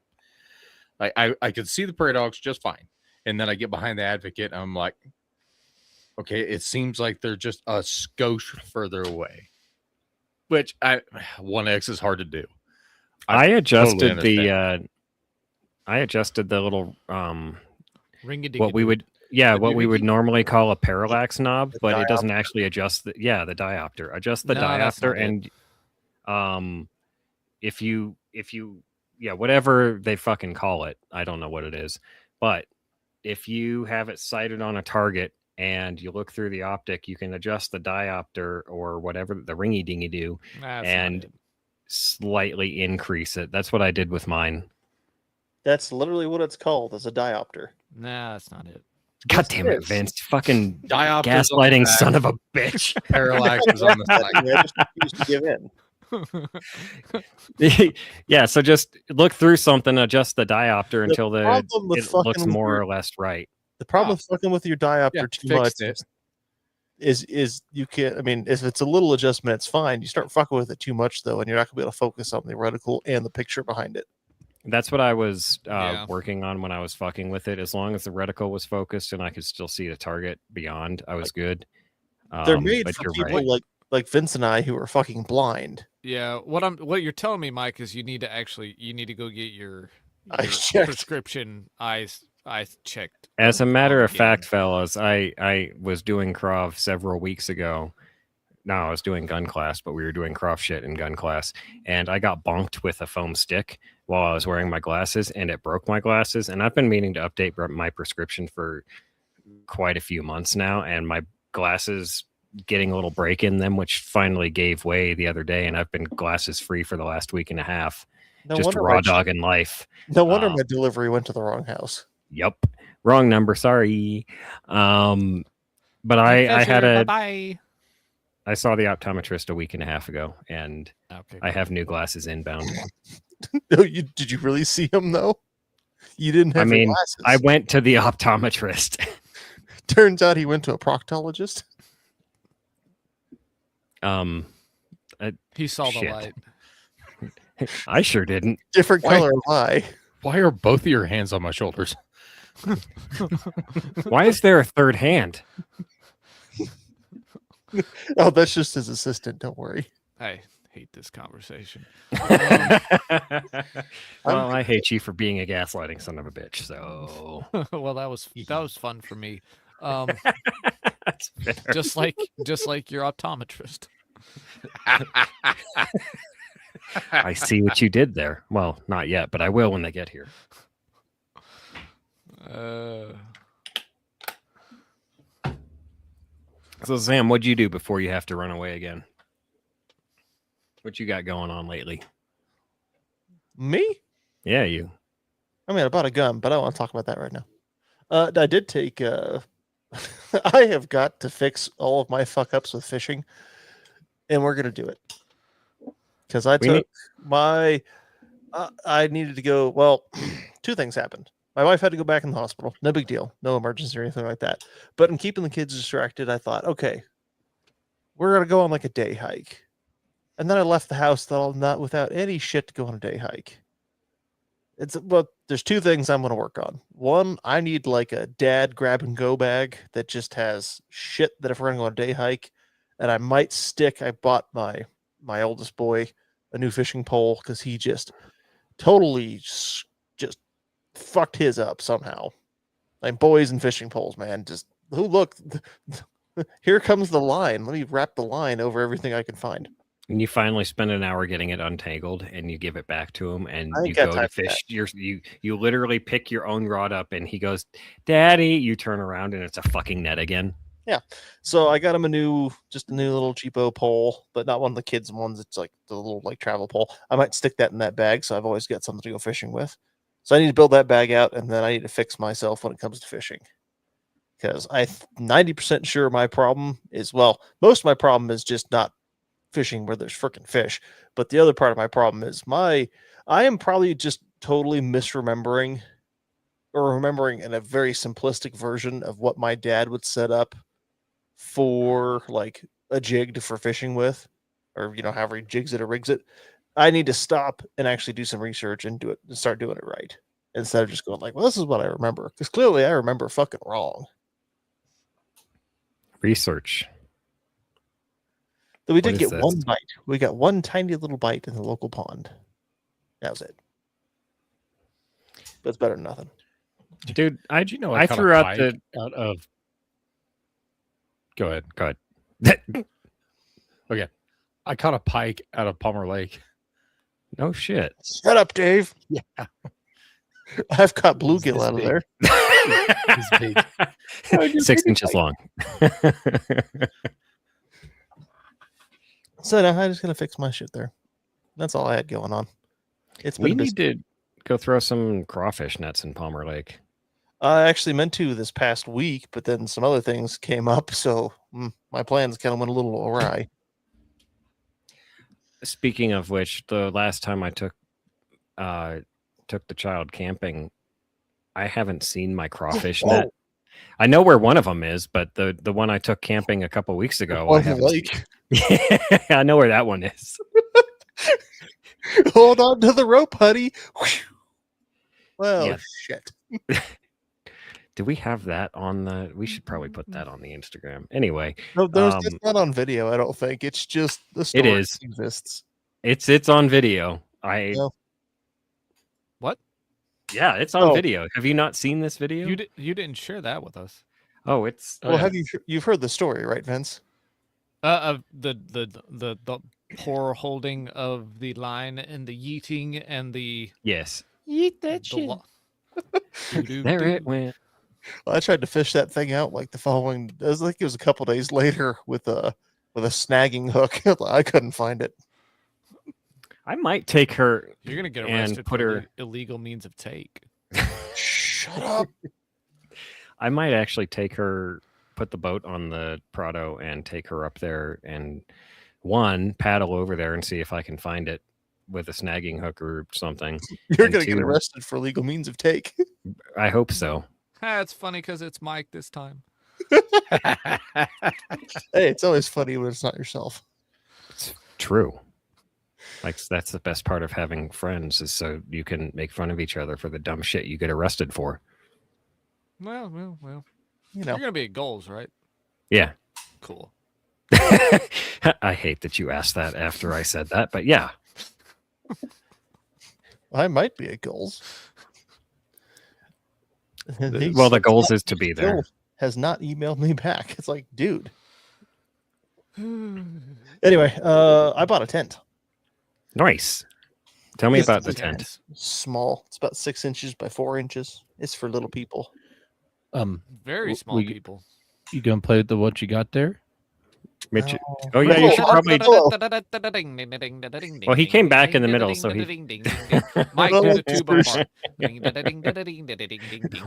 I could see the prairie dogs just fine. And then I get behind the Advocate, and I'm like, okay, it seems like they're just a skosh further away. Which 1x is hard to do. I adjusted understand. I adjusted the little Ring-a-ding-a-ding. what we would normally call a parallax knob, The but it doesn't diopter. actually adjust the diopter. Adjust the No, that's diopter not and if you whatever they fucking call it, I don't know what it is, but if you have it sighted on a target and you look through the optic, you can adjust the diopter or whatever the ringy dingy do That's not and it. slightly increase it. That's what I did with mine. That's literally what it's called, as a diopter. Nah, that's not it. God Yes, damn it it, is. Vince. Fucking Diopters on the gaslighting back, son of a bitch. parallax is on the side. I just refuse to give in. Yeah, so just look through something, adjust the diopter until problem with it fucking looks with more your- or less right. The problem Oh. with fucking with your diopter Yeah, too fixed much it. is you can't. I mean, if it's a little adjustment, it's fine. You start fucking with it too much though, and you're not gonna be able to focus on the reticle and the picture behind it. That's what I was Yeah. working on when I was fucking with it. As long as the reticle was focused and I could still see the target beyond, I was good. They're made but for you're people right. like Vince and I who are fucking blind. Yeah, what you're telling me, Mike, is you need to go get your Eyes checked. prescription eyes checked. As a matter of again. fact, fellas, I was doing Krav several weeks ago. No, I was doing gun class, but we were doing Krav shit in gun class. And I got bonked with a foam stick while I was wearing my glasses, and it broke my glasses. And I've been meaning to update my prescription for quite a few months now. And my glasses getting a little break in them, which finally gave way the other day. And I've been glasses free for the last week and a half. No just wonder raw my- dogging life. No wonder Um, my delivery went to the wrong house. Yep. Wrong number. Sorry. But I had bye. I saw the optometrist a week and a half ago, and Okay. I have new glasses inbound. No, did you really see him though? You didn't I have your mean, glasses. I went to the optometrist. Turns out he went to a proctologist. He saw the Shit. light. I sure didn't. Different Why- color of eye. Why are both of your hands on my shoulders? Why is there a third hand? Oh, that's just his assistant. Don't worry. I hate this conversation. Well, I hate you for being a gaslighting son of a bitch. So Well, that was fun for me. that's fair. Just like your optometrist. I see what you did there. Well, not yet, but I will when they get here. So, Sam, what'd you do before you have to run away again? What you got going on lately? Me? Yeah, you. I mean, I bought a gun, but I don't want to talk about that right now. I did take. I have got to fix all of my fuck ups with fishing, and we're gonna do it because I We need- took my. I needed to go. Well, two things happened. My wife had to go back in the hospital. No big deal. No emergency or anything like that. But in keeping the kids distracted, I thought, okay, we're gonna go on like a day hike. And then I left the house not without any shit to go on a day hike. There's two things I'm gonna work on. One, I need like a dad grab and go bag that just has shit that if we're gonna go on a day hike, and I might stick. I bought my oldest boy a new fishing pole because he just totally just fucked his up somehow. Like boys and fishing poles, man. Just look, here comes the line. Let me wrap the line over everything I can find. And you finally spend an hour getting it untangled, and you give it back to him, and I you ain't got go time to for that. fish. You literally pick your own rod up, and he goes, "Daddy!" You turn around, and it's a fucking net again. So I got him just a new little cheapo pole, but not one of the kids' ones. It's like the little like travel pole. I might stick that in that bag, so I've always got something to go fishing with. So I need to build that bag out, and then I need to fix myself when it comes to fishing. Because 90% sure my problem is most of my problem is just not fishing where there's freaking fish. But the other part of my problem is I am probably just totally misremembering or remembering in a very simplistic version of what my dad would set up for like a jig for fishing with, or however he jigs it or rigs it. I need to stop and actually do some research and start doing it right instead of just going like, well, this is what I remember, because clearly I remember fucking wrong. Research. Though we did is get this? one bite. We got one tiny little bite in the local pond. That was it. That's better than nothing. Dude, I Did you know I caught a threw out pike the. out of. Go ahead. Go ahead. I caught a pike out of Palmer Lake. No shit. Shut up, Dave. Yeah. I've caught It was bluegill this out of big. there. It's big. 6 inches long. So now I'm just gonna fix my shit there. That's all I had going on. It's We been need to go throw some crawfish nets in Palmer Lake. I actually meant to this past week, but then some other things came up, so my plans kind of went a little awry. Speaking of which, the last time I took the child camping, I haven't seen my crawfish net. Oh, I know where one of them is, but the one I took camping a couple weeks ago, I on the haven't. lake. I know where that one is. Hold on to the rope, honey. Well, Yeah. shit. Do we have that on the? We should probably put that on the Instagram. Anyway, No, it's not on video. I don't think it's just the story is. exists. it's on video. No. What? Yeah, it's on Oh. video. Have you not seen this video? You didn't share that with us. Oh, it's Oh, Well, yeah. you've heard the story, right, Vince? Of the poor holding of the line and the yeeting and the yes. Eat that There it went. Well, I tried to fish that thing out like the following. I think it was a couple days later with a snagging hook. I couldn't find it. I might take her. You're gonna get And arrested put for her- illegal means of take. Shut up. I might actually take her, put the boat on the Prado, and take her up there and paddle over there and see if I can find it with a snagging hook or something. You're And going to get two- arrested for illegal means of take. I hope so. It's funny because it's Mike this time. Hey, it's always funny when it's not yourself. True. Like that's the best part of having friends is so you can make fun of each other for the dumb shit you get arrested for. Well. You You're know, gonna be at goals, right? Yeah. Cool. I hate that you asked that after I said that, but yeah. I might be at goals. Well, the goals is to be there. Still has not emailed me back. It's like, dude. Anyway, I bought a tent. Nice. Tell me Yes, about the it's tent. Small. It's about 6 inches by 4 inches. It's for little people. Very small we- people. You gonna play with the what you got there? Mitch. No. Oh yeah, you should Oh, probably. oh. Well, he came back in the middle, so he. Mike, Oh, do the it's tuba Bruce. part.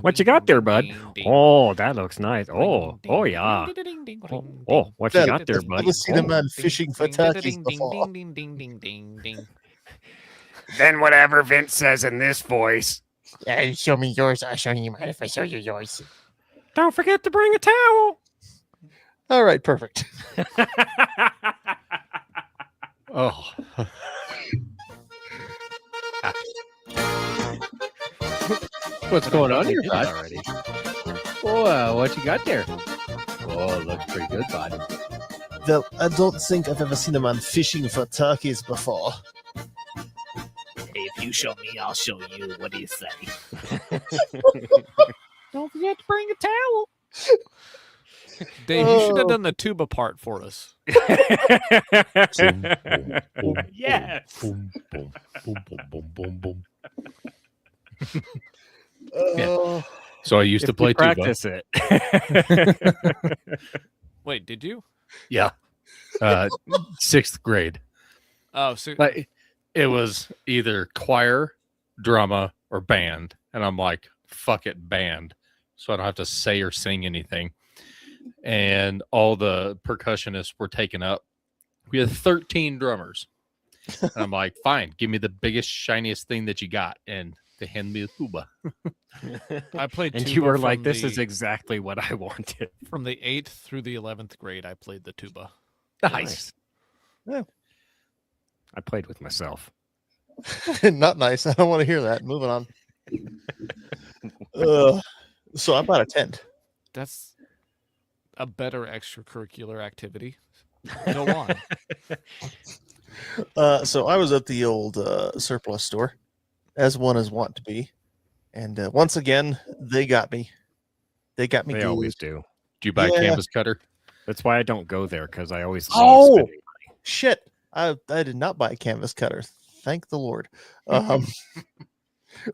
What you got there, bud? Oh, that looks nice. Oh, oh yeah. Oh, what you That- got there, I've bud? never seen a Oh. man fishing for turkeys before. Then whatever Vince says in this voice. Yeah, show me yours. I'll show you mine if I show you yours. Don't forget to bring a towel. All right, perfect. Oh, what's going on here, bud? already? Oh, what you got there? Oh, it looks pretty good, bud. Well, I don't think I've ever seen a man fishing for turkeys before. If you show me, I'll show you. What do you say? Don't forget to bring a towel. Dave, you should have Oh. done the tuba part for us. Yes. Boom, boom, boom, boom, boom, boom, boom. Oh, So I used to play tuba. practice it. Wait, did you? Yeah. 6th grade. Oh, so But it was either choir, drama, or band. And I'm like, fuck it, band. So I don't have to say or sing anything. And all the percussionists were taken up. We had 13 drummers. And I'm like, fine, give me the biggest, shiniest thing that you got. And they hand me a tuba. I played And tuba you were from like, "This the- is exactly what I wanted." from the 8th through the 11th grade. I played the tuba. Nice. Yeah. I played with myself. not nice. I don't want to hear that. Moving on. So I bought a tent. That's a better extracurricular activity. Go on. So I was at the old surplus store, as one is wont to be, and once again they got me. They got me. They good. always do. Did you buy a Yeah. canvas cutter? That's why I don't go there because I always leave Oh! spending Shit! I did not buy a canvas cutter. Thank the Lord.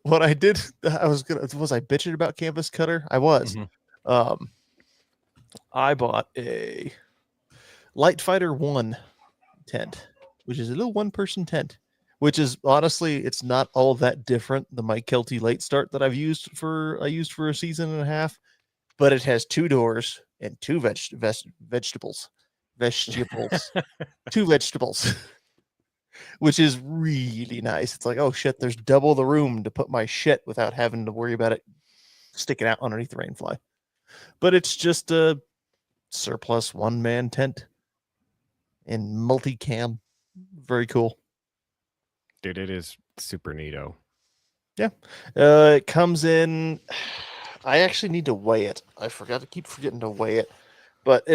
What I did, was I bitching about canvas cutter? I was. Mhm. I bought a Light Fighter 1 tent, which is a little one-person tent, which is honestly, it's not all that different than my Kelty Late Start that I used for a season and a half, but it has 2 doors and 2 vegetables, two vegetables, which is really nice. It's like, oh shit, there's double the room to put my shit without having to worry about it sticking out underneath the rainfly. But it's just a surplus one-man tent in multicam. Very cool. Dude, it is super neato. It comes in. I actually need to weigh it. I keep forgetting to weigh it, but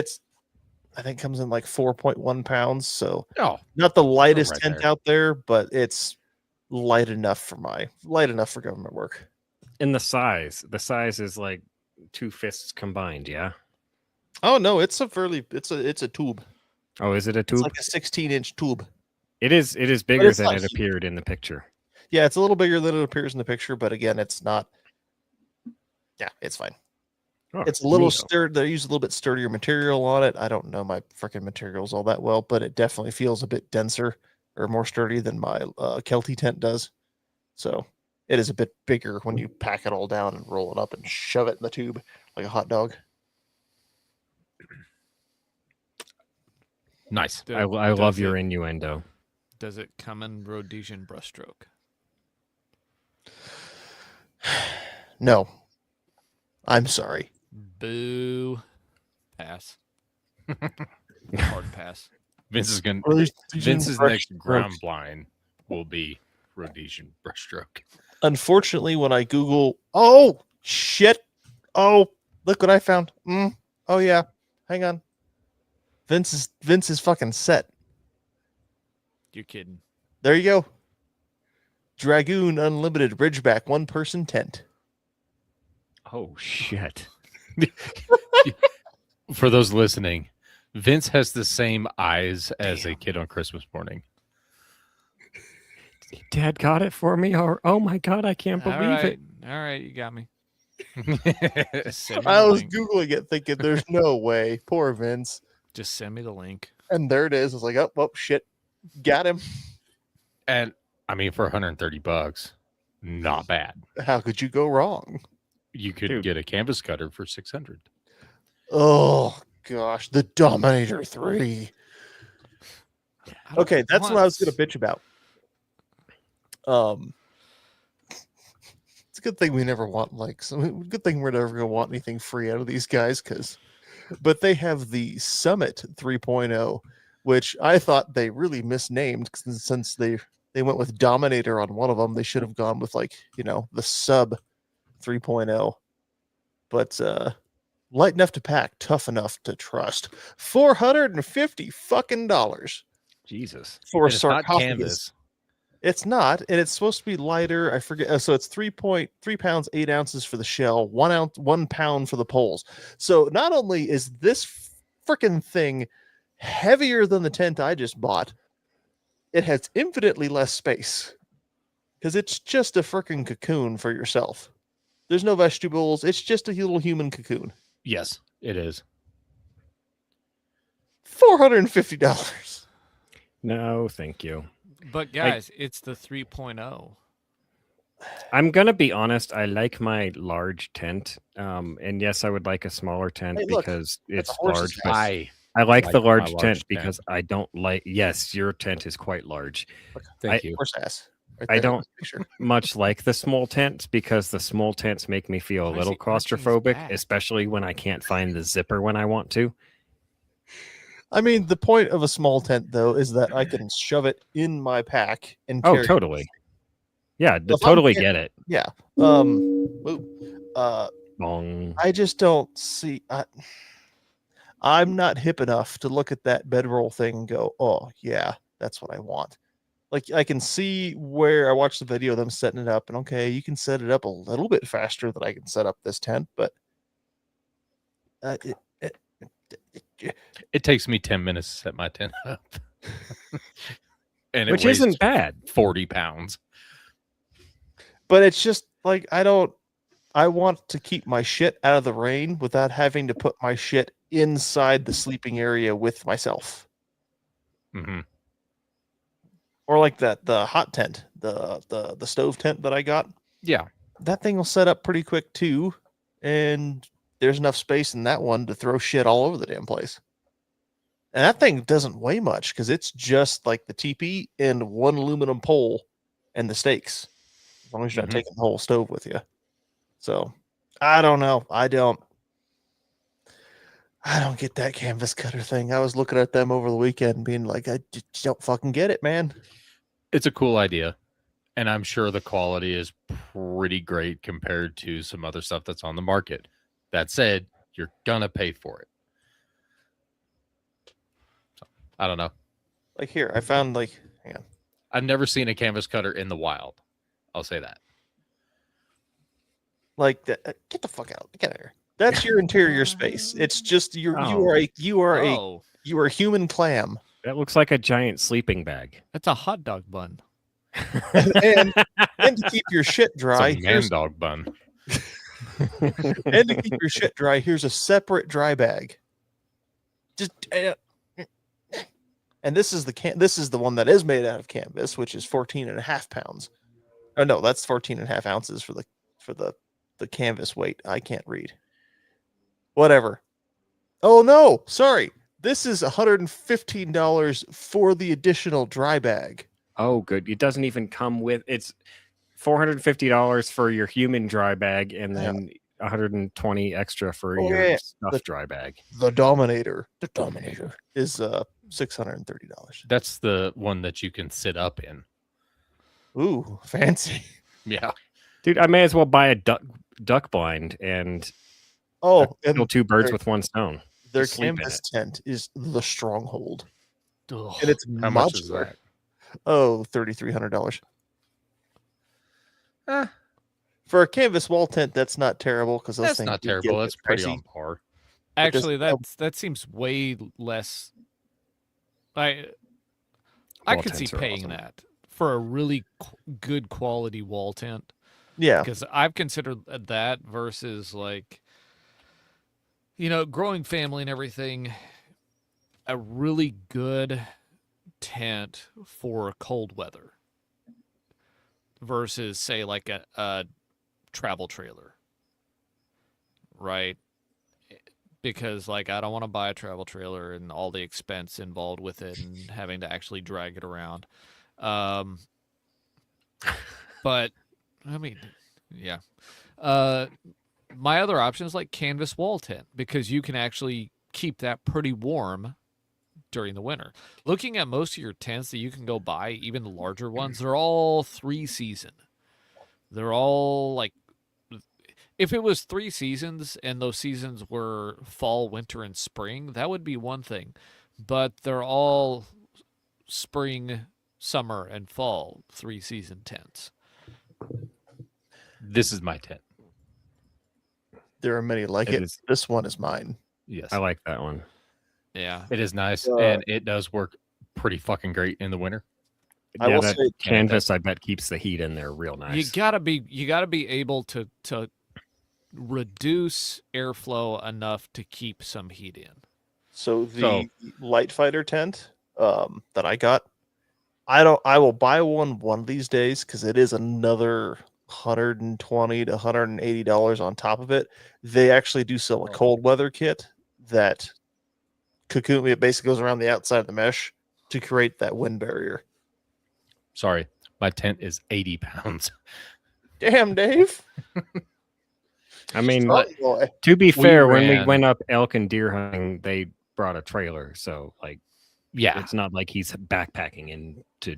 I think comes in like 4.1 pounds. So Oh, not the lightest right tent there. out there, but it's light enough for government work. And the size is like 2 fists combined. Yeah. Oh no, it's a tube. Oh, is it a It's tube? like a 16-inch tube. It is bigger it's than not it huge. appeared in the picture. Yeah, it's a little bigger than it appears in the picture, but again, it's not. Yeah, it's fine. Oh, It's a little neato. sturdy. They use a little bit sturdier material on it. I don't know my freaking materials all that well, but it definitely feels a bit denser or more sturdy than my Kelty tent does. So it is a bit bigger when you pack it all down and roll it up and shove it in the tube like a hot dog. nice. I love your innuendo. Does it come in Rhodesian brushstroke? No, I'm sorry. Boo. Pass. Hard pass. Vince's next ground blind will be Rhodesian brushstroke. Unfortunately, when I Google, oh shit, oh look what I found. Oh yeah, hang on. Vince is fucking set. You're kidding. There you go. Dragoon Unlimited Ridgeback 1-person tent. Oh shit. For those listening, Vince has the same eyes as a kid on Christmas morning. Dad got it for me. Oh my god, I can't believe it. All right, you got me. Send me I the was link. Googling it thinking there's no way. Poor Vince. Just send me the link. And there it is. It's like, oh, shit. Got him. And I mean, for $130, not bad. How could you go wrong? You could Dude. get a canvas cutter for $600. Oh, gosh. The Dominator 3. I don't Okay, that's what I was want- going to bitch about. It's a good thing we never want good thing we're never going to want anything free out of these guys, but they have the Summit 3.0, which I thought they really misnamed since they went with Dominator on one of them. They should have gone with the Sub 3.0. But light enough to pack, tough enough to trust. $450 fucking dollars Jesus. for a And it's not sarcophagus. canvas. It's not, and it's supposed to be lighter. I forget. So it's 3 pounds 8 ounces for the shell, 1 pound for the poles. So not only is this freaking thing heavier than the tent I just bought, it has infinitely less space because it's just a freaking cocoon for yourself. There's no vegetables. It's just a little human cocoon. Yes, it is. $450. No, thank you. But guys, it's the 3.0. I'm gonna be honest. I like my large tent, and yes, I would like a smaller tent Hey, look, because that's it's a horse's large. ass. But I I like the like my large large tent tent. because I don't like. Yes, your tent is quite large. thank you. Horse ass. Right I there in don't- this picture. Much like the small tents because the small tents make me feel a Why is little he arching his claustrophobic, back? especially when I can't find the zipper when I want to. I mean, the point of a small tent, though, is that I can shove it in my pack and Oh, carry it. totally. Yeah, If I'm totally carrying- get it. Yeah. Bong. I just don't see. I'm not hip enough to look at that bedroll thing and go, "Oh yeah, that's what I want." Like I can see where I watched the video of them setting it up, and okay, you can set it up a little bit faster than I can set up this tent, but It takes me 10 minutes to set my tent up. And it Which weighs isn't bad. 40 pounds. but it's just like I want to keep my shit out of the rain without having to put my shit inside the sleeping area with myself. Hmm. Or like the hot tent, the stove tent that I got. Yeah. That thing will set up pretty quick too, and there's enough space in that one to throw shit all over the damn place. And that thing doesn't weigh much because it's just like the teepee and one aluminum pole and the stakes. As long as you're not Mhm. taking the whole stove with you. So I don't know. I don't get that canvas cutter thing. I was looking at them over the weekend being like, I just don't fucking get it, man. It's a cool idea. And I'm sure the quality is pretty great compared to some other stuff that's on the market. That said, you're going to pay for it. So, I don't know. Like here, I found hang on. I've never seen a canvas cutter in the wild. I'll say that. Like get the fuck out. Get out of here. That's your interior space. It's just you Oh. are a human clam. That looks like a giant sleeping bag. That's a hot dog bun. and to keep your shit dry, It's a man dog bun. and to keep your shit dry, here's a separate dry bag. Just and this is the one that is made out of canvas, which is 14.5 pounds. Oh no, that's 14.5 ounces for the canvas weight. I can't read. Whatever. Oh no, sorry. This is $115 for the additional dry bag. Oh, good. It doesn't even come with it's $450 for your human dry bag and then $120 extra for Oh, your yeah. stuffed dry bag. The Dominator is $630. That's the one that you can sit up in. Ooh, fancy. Yeah. Dude, I may as well buy a duck blind and Oh, kill and two birds their- with one stone. their Just sleep in canvas it. tent is the Stronghold, Ugh. and it's How much is modular. that? Oh, $3,300 Eh, for a canvas wall tent. That's not terrible because those that's things not do get terrible. a That's bit pretty pricey. on par. Actually, does- that seems way less. I Wall could see tents are paying awesome. that for a really good quality wall tent Yeah, because I've considered that versus growing family and everything. a really good tent for cold weather versus say like a travel trailer, right? Because like I don't want to buy a travel trailer and all the expense involved with it and having to actually drag it around. But I mean, yeah. My other option is like canvas wall tent because you can actually keep that pretty warm during the winter. Looking at most of your tents that you can go buy, even the larger ones, they're all 3-season. They're all like, if it was 3 seasons and those seasons were fall, winter, and spring, that would be one thing. But they're all spring, summer, and fall 3-season tents. This is my tent. There are many like It it. is- This one is mine. Yes, I like that one. Yeah. it is nice, Uh, and it does work pretty fucking great in the winter. I Yeah, will that say canvas, I bet, keeps the heat in there real nice. You gotta be able to reduce airflow enough to keep some heat in. so. The So- light fighter tent that I got, I will buy one of these days because it is another $120 to $180 on top of it. They actually do sell a Oh. cold weather kit that cocoon. It basically goes around the outside of the mesh to create that wind barrier. Sorry, my tent is 80 pounds. Damn, Dave. I mean, Strong boy. to be fair, when we ran- went up elk and deer hunting, they brought a trailer. So, like, Yeah, it's not like he's backpacking into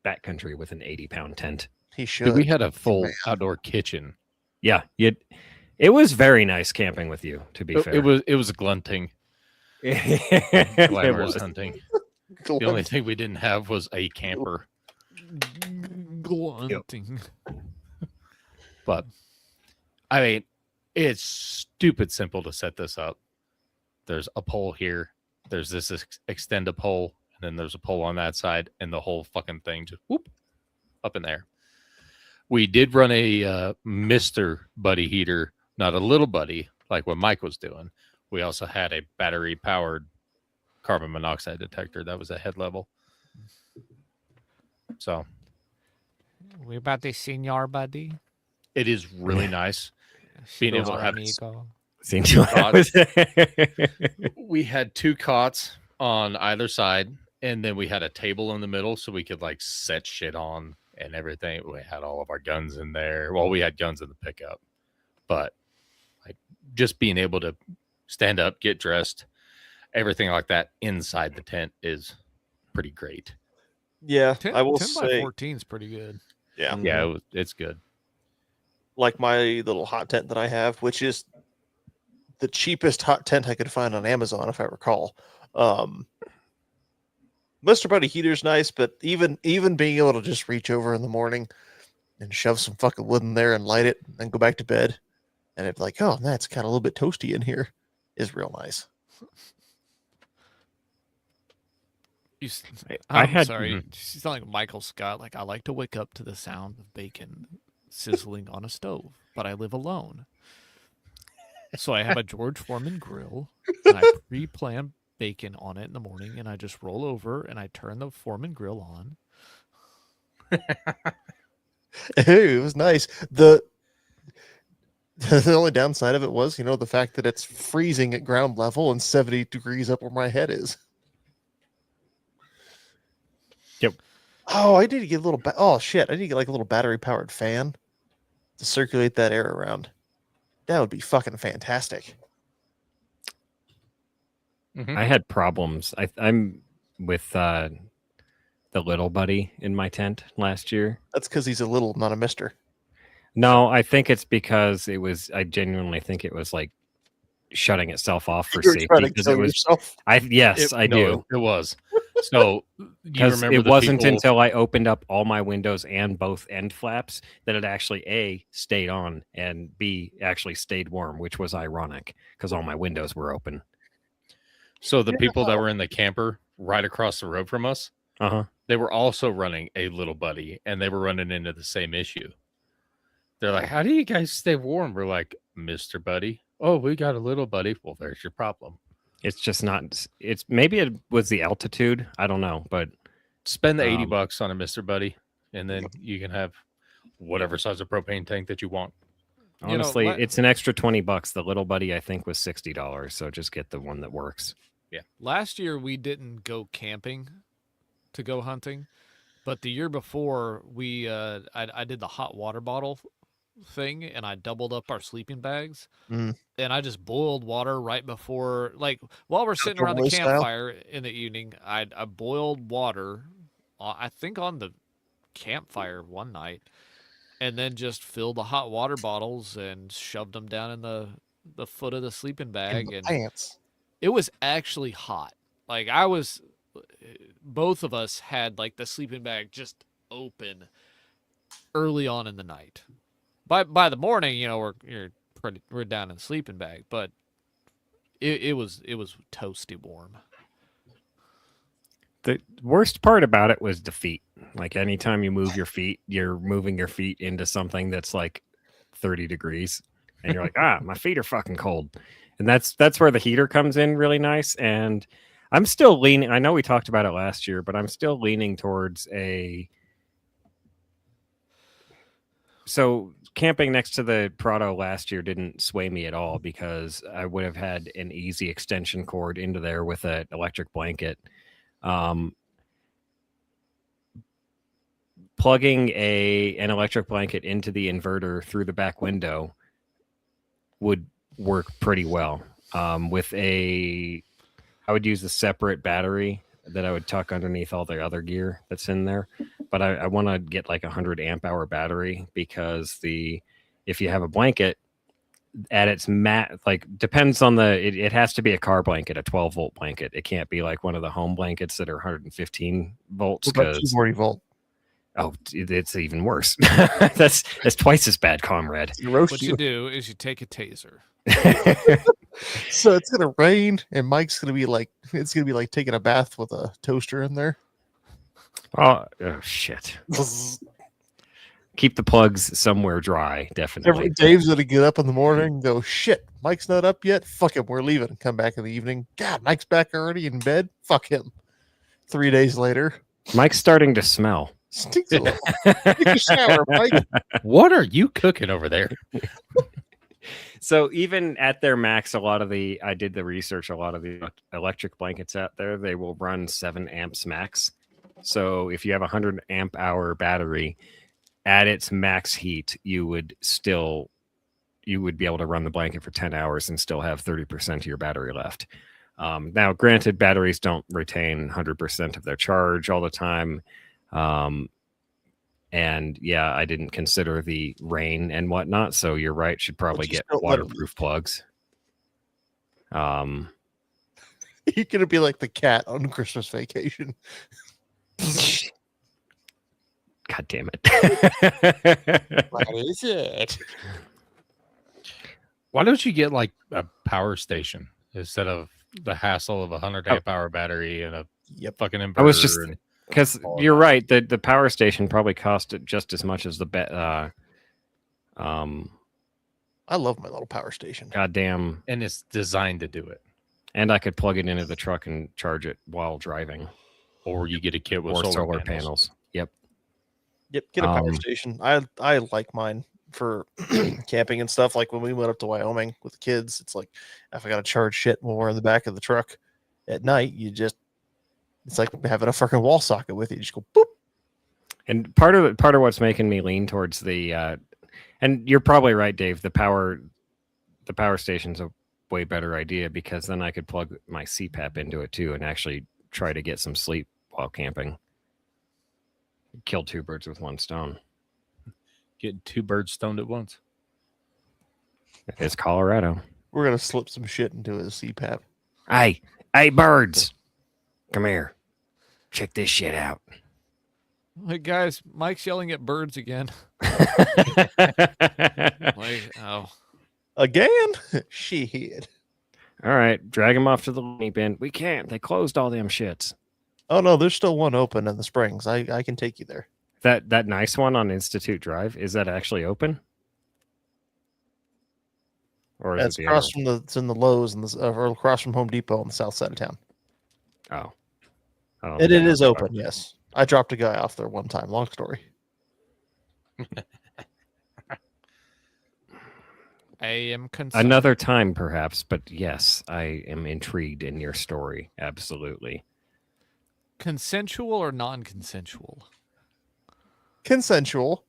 backcountry with an 80-pound tent. He should. Dude, we had a full Man. outdoor kitchen. Yeah, it was very nice camping with you, to be fair. It was glunting, It glamorous was. hunting. The only thing we didn't have was a camper. Glunting. But I mean, it's stupid simple to set this up. There's a pole here. There's this extend a pole, and then there's a pole on that side, and the whole fucking thing just whoop up in there. We did run a Mr. Buddy heater, not a little buddy like what Mike was doing. We also had a battery powered carbon monoxide detector that was at head level. So We about the senior buddy. it is really nice being able to have it. Seen you We had 2 cots on either side, and then we had a table in the middle so we could like set shit on and everything. We had all of our guns in there. Well, we had guns in the pickup, but like just being able to stand up, get dressed, everything like that inside the tent is pretty great. Yeah, 10, I will 10 by say, 14 is pretty good. yeah, Yeah, it's good. like my little hot tent that I have, which is the cheapest hot tent I could find on Amazon, if I recall. Mr. Buddy heater's nice, but even being able to just reach over in the morning and shove some fucking wood in there and light it and go back to bed, and it's like, oh, that's kind of a little bit toasty in here, is real nice. I I'm had- sorry. You sound like Michael Scott. Like I like to wake up to the sound of bacon sizzling on a stove, but I live alone. So I have a George Foreman grill, and I pre-plan bacon on it in the morning, and I just roll over and I turn the Foreman grill on. It was nice. The only downside of it was, the fact that it's freezing at ground level and 70 degrees up where my head is. Yep. Oh, I need to get a little. Oh shit! I need to get like a little battery-powered fan to circulate that air around. That would be fucking fantastic. I had problems. I'm with the little buddy in my tent last year. That's because he's a little, not a mister. No, I think it's because it was. I genuinely think it was like shutting itself off for You're safety trying to because kill it was. yourself. Yes, I do. It was. So you Because remember it the wasn't people- until I opened up all my windows and both end flaps that it actually A, stayed on, and B, actually stayed warm, which was ironic because all my windows were open. So the people that were in the camper right across the road from us, Uh-huh. they were also running a little buddy, and they were running into the same issue. They're like, "How do you guys stay warm?" We're like, "Mr. Buddy." Oh, we got a little buddy. Well, there's your problem. It's just not. It's maybe it was the altitude. I don't know, but Spend the $80 Um, on a Mr. Buddy, and then you can have whatever size of propane tank that you want. You know, honestly, let- it's an extra $20. The little buddy I think was $60. So just get the one that works. Last year we didn't go camping to go hunting, but the year before I did the hot water bottle thing and I doubled up our sleeping bags. Mm. And I just boiled water right before, like while we're sitting around the Boy style? campfire in the evening. I boiled water, I think on the campfire one night, and then just filled the hot water bottles and shoved them down in the foot of the sleeping In bag, the and pants. it was actually hot. Like both of us had like the sleeping bag just open early on in the night. By the morning, you know, we're down in the sleeping bag, but it was toasty warm. The worst part about it was the feet. Like anytime you move your feet, you're moving your feet into something that's like 30 degrees, and you're like, my feet are fucking cold. And that's where the heater comes in really nice. And I'm still leaning. I know we talked about it last year, but I'm still leaning towards a. So camping next to the Prado last year didn't sway me at all because I would have had an easy extension cord into there with an electric blanket. Plugging an electric blanket into the inverter through the back window would work pretty well. I would use a separate battery that I would tuck underneath all the other gear that's in there. But I want to get like 100 amp hour battery because if you have a blanket at its depends on it has to be a car blanket, a 12 volt blanket. It can't be like one of the home blankets that are 115 volts. What about Because 240 volt? oh, it's even worse. that's twice as bad, comrade. You roast What you. you do is you take a taser. So it's gonna rain, and Mike's gonna be like, it's gonna be like taking a bath with a toaster in there. Oh shit. Keep the plugs somewhere dry, definitely. Dave's gonna get up in the morning and go, shit, Mike's not up yet. Fuck him, we're leaving. Come back in the evening. God, Mike's back already in bed. Fuck him. 3 days later, Mike's starting to smell. stinks a little. Take a shower, Mike. What are you cooking over there? So even at their max, I did the research, a lot of the electric blankets out there, they will run 7 amps max. So if you have a 100 amp hour battery at its max heat, you would be able to run the blanket for 10 hours and still have 30% of your battery left. Now, granted, batteries don't retain 100% of their charge all the time. And yeah, I didn't consider the rain and whatnot. So you're right. Should probably you get still let it waterproof plugs. You're gonna be like the cat on Christmas vacation. God damn it. What is it? Why don't you get like a power station instead of the hassle of a 100 amp hour battery and a Yep. fucking inverter? I was just and- because you're right. The power station probably cost just as much as the I love my little power station. goddamn. and it's designed to do it. And I could plug it into the truck and charge it while driving, Or you get a kit with or solar, panels. Yep. Yep, get a power Um, station. I like mine for camping and stuff. Like when we went up to Wyoming with the kids, it's like if I got to charge shit when we're in the back of the truck at night, it's like having a fucking wall socket with you. You just go boop. And part of what's making me lean towards and you're probably right, Dave. The power station's a way better idea because then I could plug my CPAP into it too and actually try to get some sleep while camping. Kill 2 birds with 1 stone. Getting 2 birds stoned at once. It's Colorado. We're gonna slip some shit into a CPAP. Hey, birds, come here. Check this shit out. Hey guys, Mike's yelling at birds again. Like, oh, Again? Shit. All right, drag them off to the loony bin. We can't. They closed all them shits. Oh no, there's still one open in the Springs. I can take you there. That nice one on Institute Drive, is that actually open? or is It's it the across other? from the. It's in the Lowe's and or across from Home Depot on the south side of town. Oh, I don't And think it I know is about open. Yes, I dropped a guy off there one time. Long story. I am concerned. Another time, perhaps, but yes, I am intrigued in your story. Absolutely. Consensual or non-consensual? Consensual.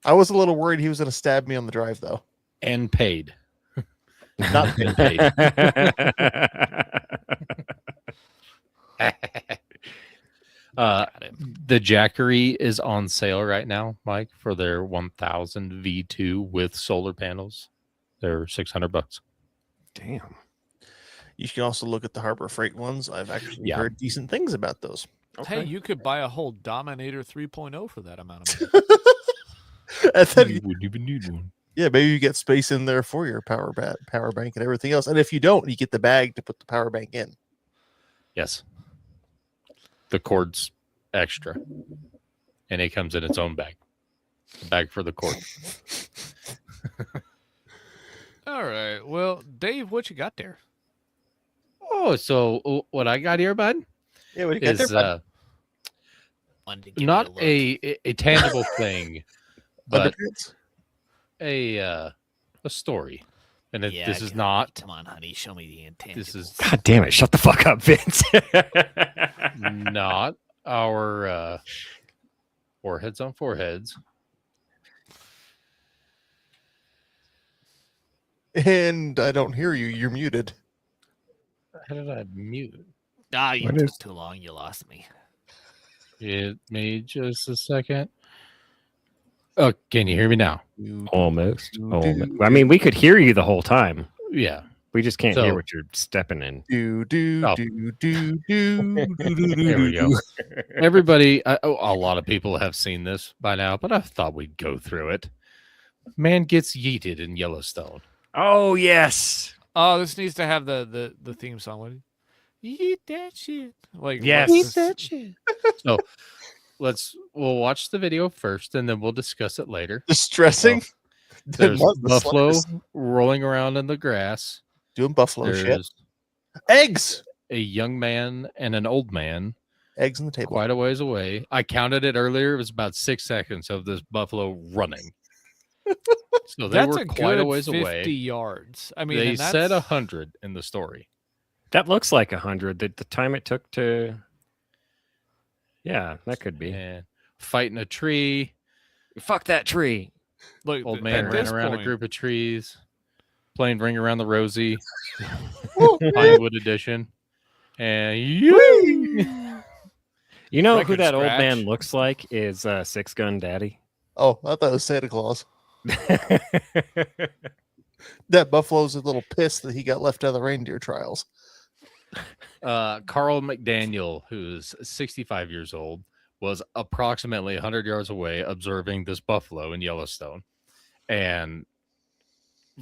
I was a little worried he was going to stab me on the drive, though. And paid. Not And paid. Got it. The Jackery is on sale right now, Mike, for their 1000 V2 with solar panels. They're $600. Damn. You can also look at the Harbor Freight ones. I've actually Yeah. heard decent things about those. Hey, you could buy a whole Dominator 3.0 for that amount of money. And then, You wouldn't even need one. yeah, maybe you get space in there for your power bank and everything else. And if you don't, you get the bag to put the power bank in. Yes. The cord's extra. And it comes in its own bag. A bag for the cord. All right. Well, Dave, what you got there? Oh, so what I got here, bud, Yeah, what do you got is there, bud? Wanted to give not you a look. a tangible thing, but Underpants? a story. And Yeah, this is come- not Come on, honey. Show me the intangibles. This is God damn it! Shut the fuck up, Vince. not our foreheads on foreheads. And I don't hear you. You're muted. How did I mute? Ah, you What took is- too long. You lost me. Give me just a second. Oh, can you hear me now? Almost. I mean, we could hear you the whole time. Yeah. We just can't So- hear what you're stepping in. Do do Oh. do do do do There we go. Everybody, a lot of people have seen this by now, but I thought we'd go through it. Man gets yeeted in Yellowstone. Oh yes. Oh, this needs to have the theme song. What? Eat that shit. Like Yes. what's Eat this- shit. So we'll watch the video first, and then we'll discuss it later. Distressing. There's Not the buffalo slightest. rolling around in the grass. Doing buffalo shit. There's Eggs. a young man and an old man Eggs on the table. quite a ways away. I counted it earlier. It was about 6 seconds of this buffalo running. So they That's were a quite good a ways 50 away. yards. I mean, They and said that's- 100 in the story. That looks like 100. The time it took to. Yeah, that could be. And fighting a tree. Fuck that tree. Look, Old at man ran this around a point- group of trees. Playing Ring Around the Rosie. Pinewood edition. And You know who Record that old man scratch. looks like is Six Gun Daddy. Oh, I thought it was Santa Claus. That buffalo's a little pissed that he got left out of the reindeer trials. Carl McDaniel, who's 65 years old, was approximately 100 yards away observing this buffalo in Yellowstone. And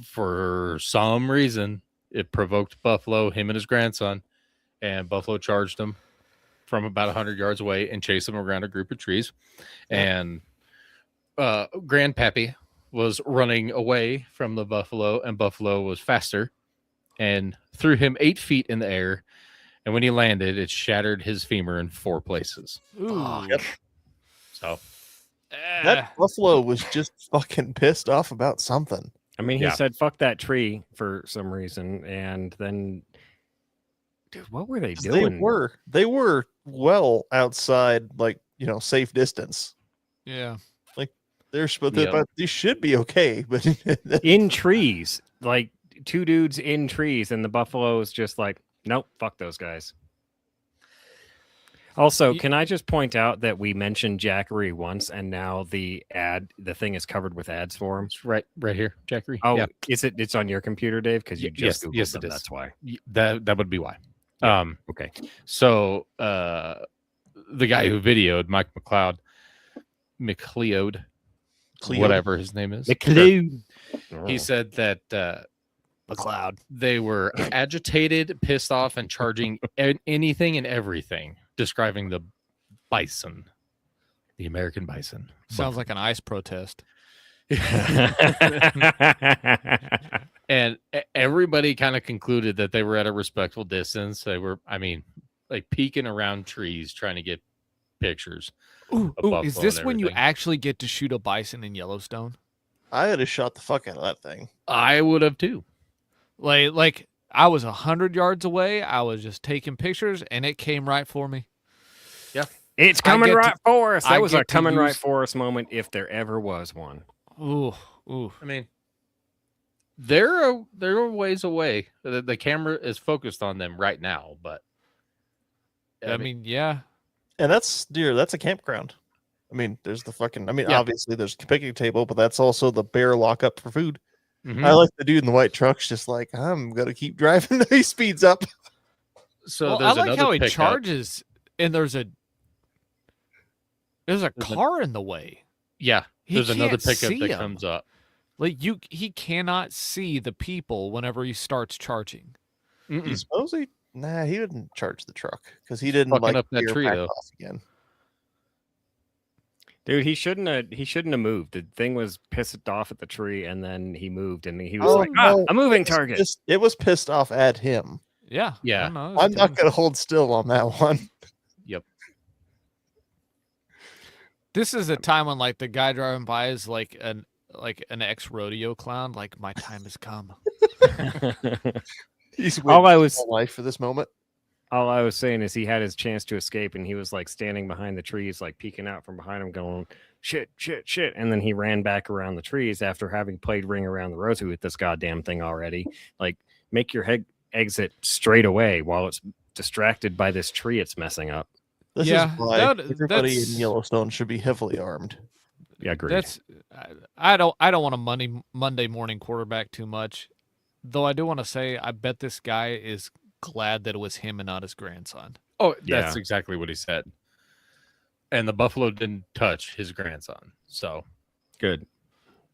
for some reason, it provoked Buffalo, him and his grandson, and Buffalo charged him from about 100 yards away and chased him around a group of trees. And Grandpappy was running away from the buffalo, and Buffalo was faster and threw him 8 feet in the air. And when he landed, it shattered his femur in 4 places. Ooh. Yep. So That buffalo was just fucking pissed off about something. I mean, he Yeah. said "fuck that tree" for some reason, and then, dude, what were they 'Cause doing? They were well outside, like, safe distance. Yeah. They're supposed Yeah. but they should be okay. But in trees, like 2 dudes in trees, and the buffalo is just like, nope, fuck those guys. Also, Ye- can I just point out that we mentioned Jackery once, and now the thing is covered with ads for him. it's right here, Jackery. Oh, yeah, is it? It's on your computer, Dave, because you Y- just yes, Googled yes, them. it is. That's why. that would be why. Yeah. Okay. So the guy who videoed, Mike McLeod, Cleo. whatever his name is, McLeod. he said that McLeod. they were agitated, pissed off, and charging anything and everything, describing the bison, the American bison. Sounds like an ice protest. And everybody kind of concluded that they were at a respectful distance. They were, I mean, like peeking around trees trying to get pictures. Ooh, A ooh, is buffalo this and when you everything. actually get to shoot a bison in Yellowstone? I would have shot the fuck out of that thing. I would have too. Like I was 100 yards away. I was just taking pictures, and it came right for me. It's I coming get to- right for us. I That was a get to coming right use- for us moment if there ever was one. Ooh, ooh. I mean, they're a ways away. The camera is focused on them right now, but I mean, yeah. And that's deer. That's a campground. I mean, there's the fucking. I mean, Yeah. obviously there's a picnic table, but that's also the bear lockup for food. mhm. I like the dude in the white truck's just like, I'm gonna keep driving. He speeds up. So Well, I there's like another how he pickup. charges, and there's a There's a- car in the way. Yeah, He there's another can't pickup see that 'em. comes up. Like he cannot see the people whenever he starts charging. Mm-mm. You suppose he? Nah, he wouldn't charge the truck because he didn't Fucking like up that deer tree, backed though. off again. Dude, he shouldn't have moved. The thing was pissed off at the tree, and then he moved, and he was Oh, like, no. a moving It was target. It was pissed off at him. Yeah, Yeah. I don't know, it was I'm not dumb. gonna hold still on that one. This is a time when like the guy driving by is like an ex rodeo clown. Like my time has come. He's all waiting I his was whole life for this moment. all I was saying is he had his chance to escape, and he was like standing behind the trees, like peeking out from behind him, going shit, shit, shit, and then he ran back around the trees after having played Ring Around the Rosie with this goddamn thing already. Like, make your exit straight away while it's distracted by this tree it's messing up. This Yeah, is why everybody that's- in Yellowstone should be heavily armed. Yeah, agreed. That's I don't want to Monday morning quarterback too much. Though I do want to say I bet this guy is glad that it was him and not his grandson. Oh, that's Yeah. exactly what he said. And the buffalo didn't touch his grandson. So, Good.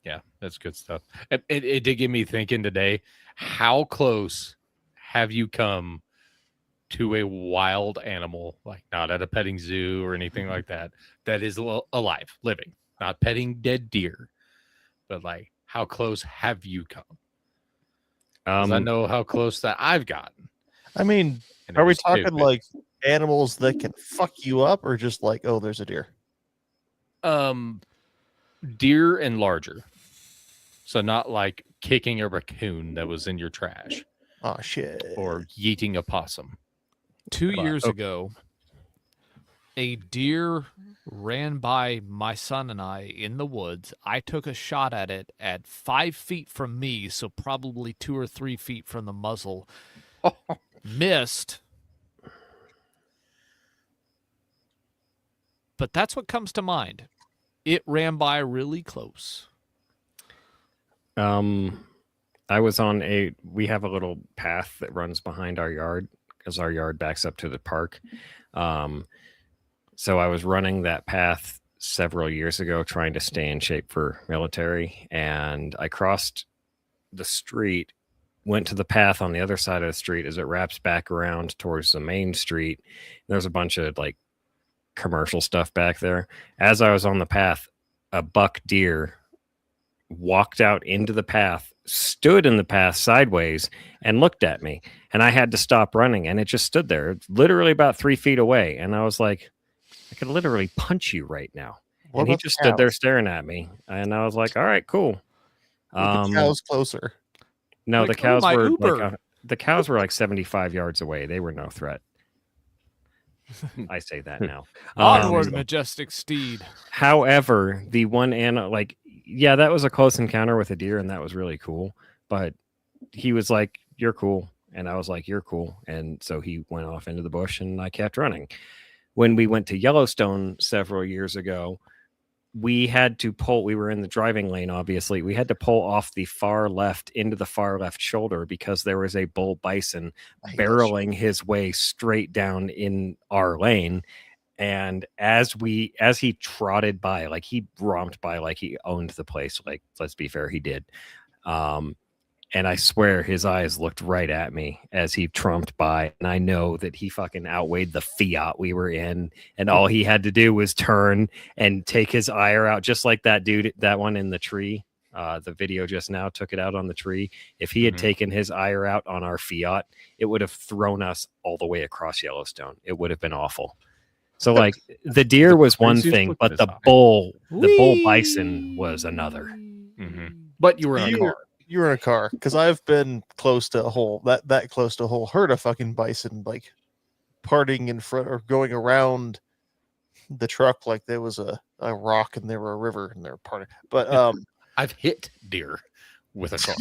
yeah, that's good stuff. It did get me thinking today, how close have you come to a wild animal, like not at a petting zoo or anything like that, that is alive, living, not petting dead deer, but like how close have you come? 'Cause I know how close that I've gotten. I mean, and it are we was talking stupid. like animals that can fuck you up, or just like, oh, there's a deer? Deer and larger? So not like kicking a raccoon that was in your trash Oh shit! or yeeting a possum. 2 Wow. years ago, a deer ran by my son and I in the woods. I took a shot at it at 5 feet from me, so probably 2 or 3 feet from the muzzle. Missed. But that's what comes to mind. It ran by really close. I was on we have a little path that runs behind our yard because our yard backs up to the park. So I was running that path several years ago trying to stay in shape for military, and I crossed the street, went to the path on the other side of the street as it wraps back around towards the main street. There's a bunch of like commercial stuff back there. As I was on the path, a buck deer walked out into the path, stood in the path sideways, and looked at me. And I had to stop running, and it just stood there, literally about 3 feet away. And I was like, I could literally punch you right now. What And he about the just stood there cows? staring at me. And I was like, all right, cool. With the cows closer. No, Like, the "Oh, cows my were Uber." like the cows were like 75 yards away. They were no threat. I say that now. Onward, majestic steed. However, the one animal, like, yeah, that was a close encounter with a deer, and that was really cool. But he was like, "You're cool," and I was like, "You're cool," and so he went off into the bush, and I kept running. When we went to Yellowstone several years ago, we had to pull. We were in the driving lane, obviously. We had to pull off the far left into the far left shoulder because there was a bull bison I hate that shit. barreling his way straight down in our lane. And as he trotted by, like he romped by like he owned the place, like let's be fair, he did. And I swear his eyes looked right at me as he trumped by. And I know that he fucking outweighed the Fiat we were in. And all he had to do was turn and take his ire out, just like that dude, that one in the tree. The video just now took it out on the tree. If he had taken his ire out on our Fiat, it would have thrown us all the way across Yellowstone. It would have been awful. So, like, the deer was one craziest thing, looking but is the high. bull bison was another. But you were in a car. You were in a car because I've been close to a whole that close to a whole herd of fucking bison, like parting in front or going around the truck like there was a rock and there were a river and they were parting. But I've hit deer with a car.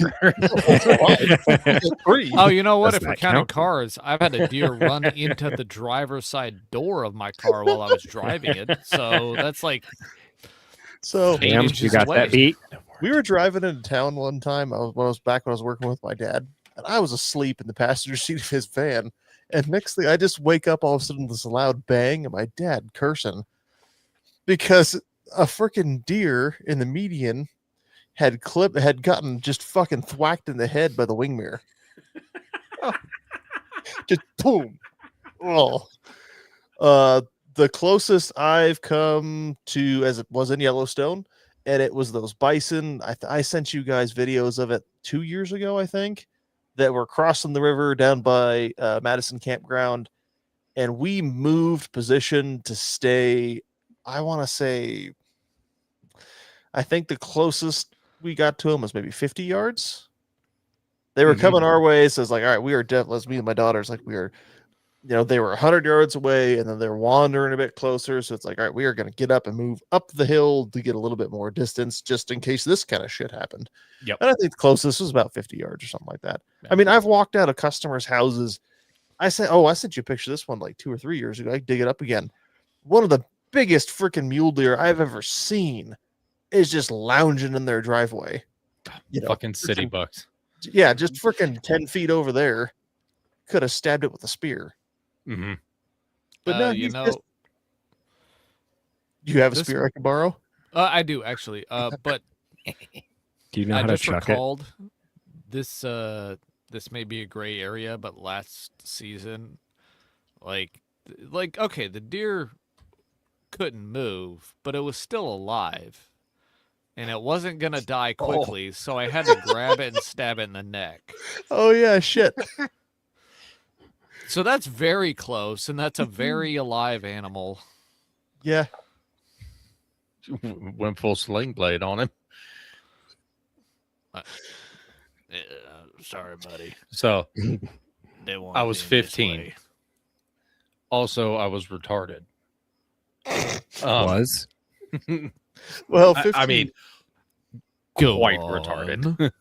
Oh, you know what? Does If we're that counting count? cars, I've had a deer run into the driver's side door of my car while I was driving it. So that's like so Eight Damn, inches you got away. that beat? we were driving into town one time. When I was working with my dad, and I was asleep in the passenger seat of his van. And next thing, I just wake up all of a sudden this loud bang, and my dad cursing because a freaking deer in the median had gotten just fucking thwacked in the head by the wing mirror. Just boom. Oh. The closest I've come to as it was in Yellowstone, and it was those bison. I sent you guys videos of it 2 years ago, I think, that were crossing the river down by Madison Campground, and we moved position to stay. I want to say, I think the closest we got to them was maybe 50 yards. They were coming our way, so it's like, all right, we are let's me and my daughters like we are. They were 100 yards away, and then they're wandering a bit closer. So it's like, all right, we are going to get up and move up the hill to get a little bit more distance, just in case this kind of shit happened. Yep. And I think the closest was about 50 yards or something like that. Yeah. I mean, I've walked out of customers' houses. I sent you a picture of this one like 2 or 3 years ago. I dig it up again. One of the biggest freaking mule deer I've ever seen is just lounging in their driveway. Fucking city freaking- bucks. Yeah, just freaking 10 feet over there. Could have stabbed it with a spear. Mm-hmm. But no, you he's know, just- you have a this- spear I can borrow? I do actually. But Do you know I how to just chuck it? recalled this. This may be a gray area, but last season, like okay, the deer couldn't move, but it was still alive, and it wasn't gonna die quickly, so I had to grab it and stab it in the neck. Oh yeah, shit. So that's very close, and that's a very alive animal. Yeah. Went full sling blade on him. Sorry, buddy. So They want I was me in this 15. way. also I was retarded. Was? Well, I 15, mean, Go quite on. retarded.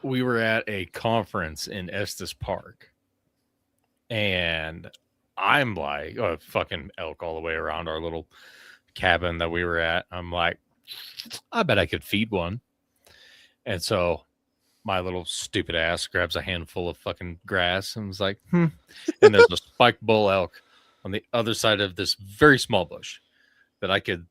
We were at a conference in Estes Park, and I'm like, oh, fucking elk all the way around our little cabin that we were at. I'm like, I bet I could feed one. And so my little stupid ass grabs a handful of fucking grass and was like, And there's a spiked bull elk on the other side of this very small bush that I could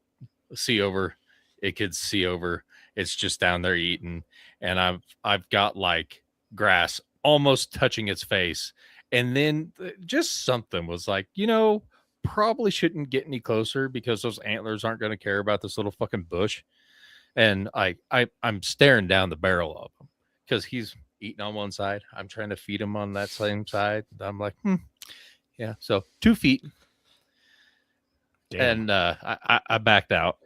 see over. It could see over. It's just down there eating. And I've got like grass almost touching its face. And then just something was like, probably shouldn't get any closer because those antlers aren't going to care about this little fucking bush. And I'm staring down the barrel of him because he's eating on one side. I'm trying to feed him on that same side. I'm like, yeah. So 2 feet. Damn. And I backed out.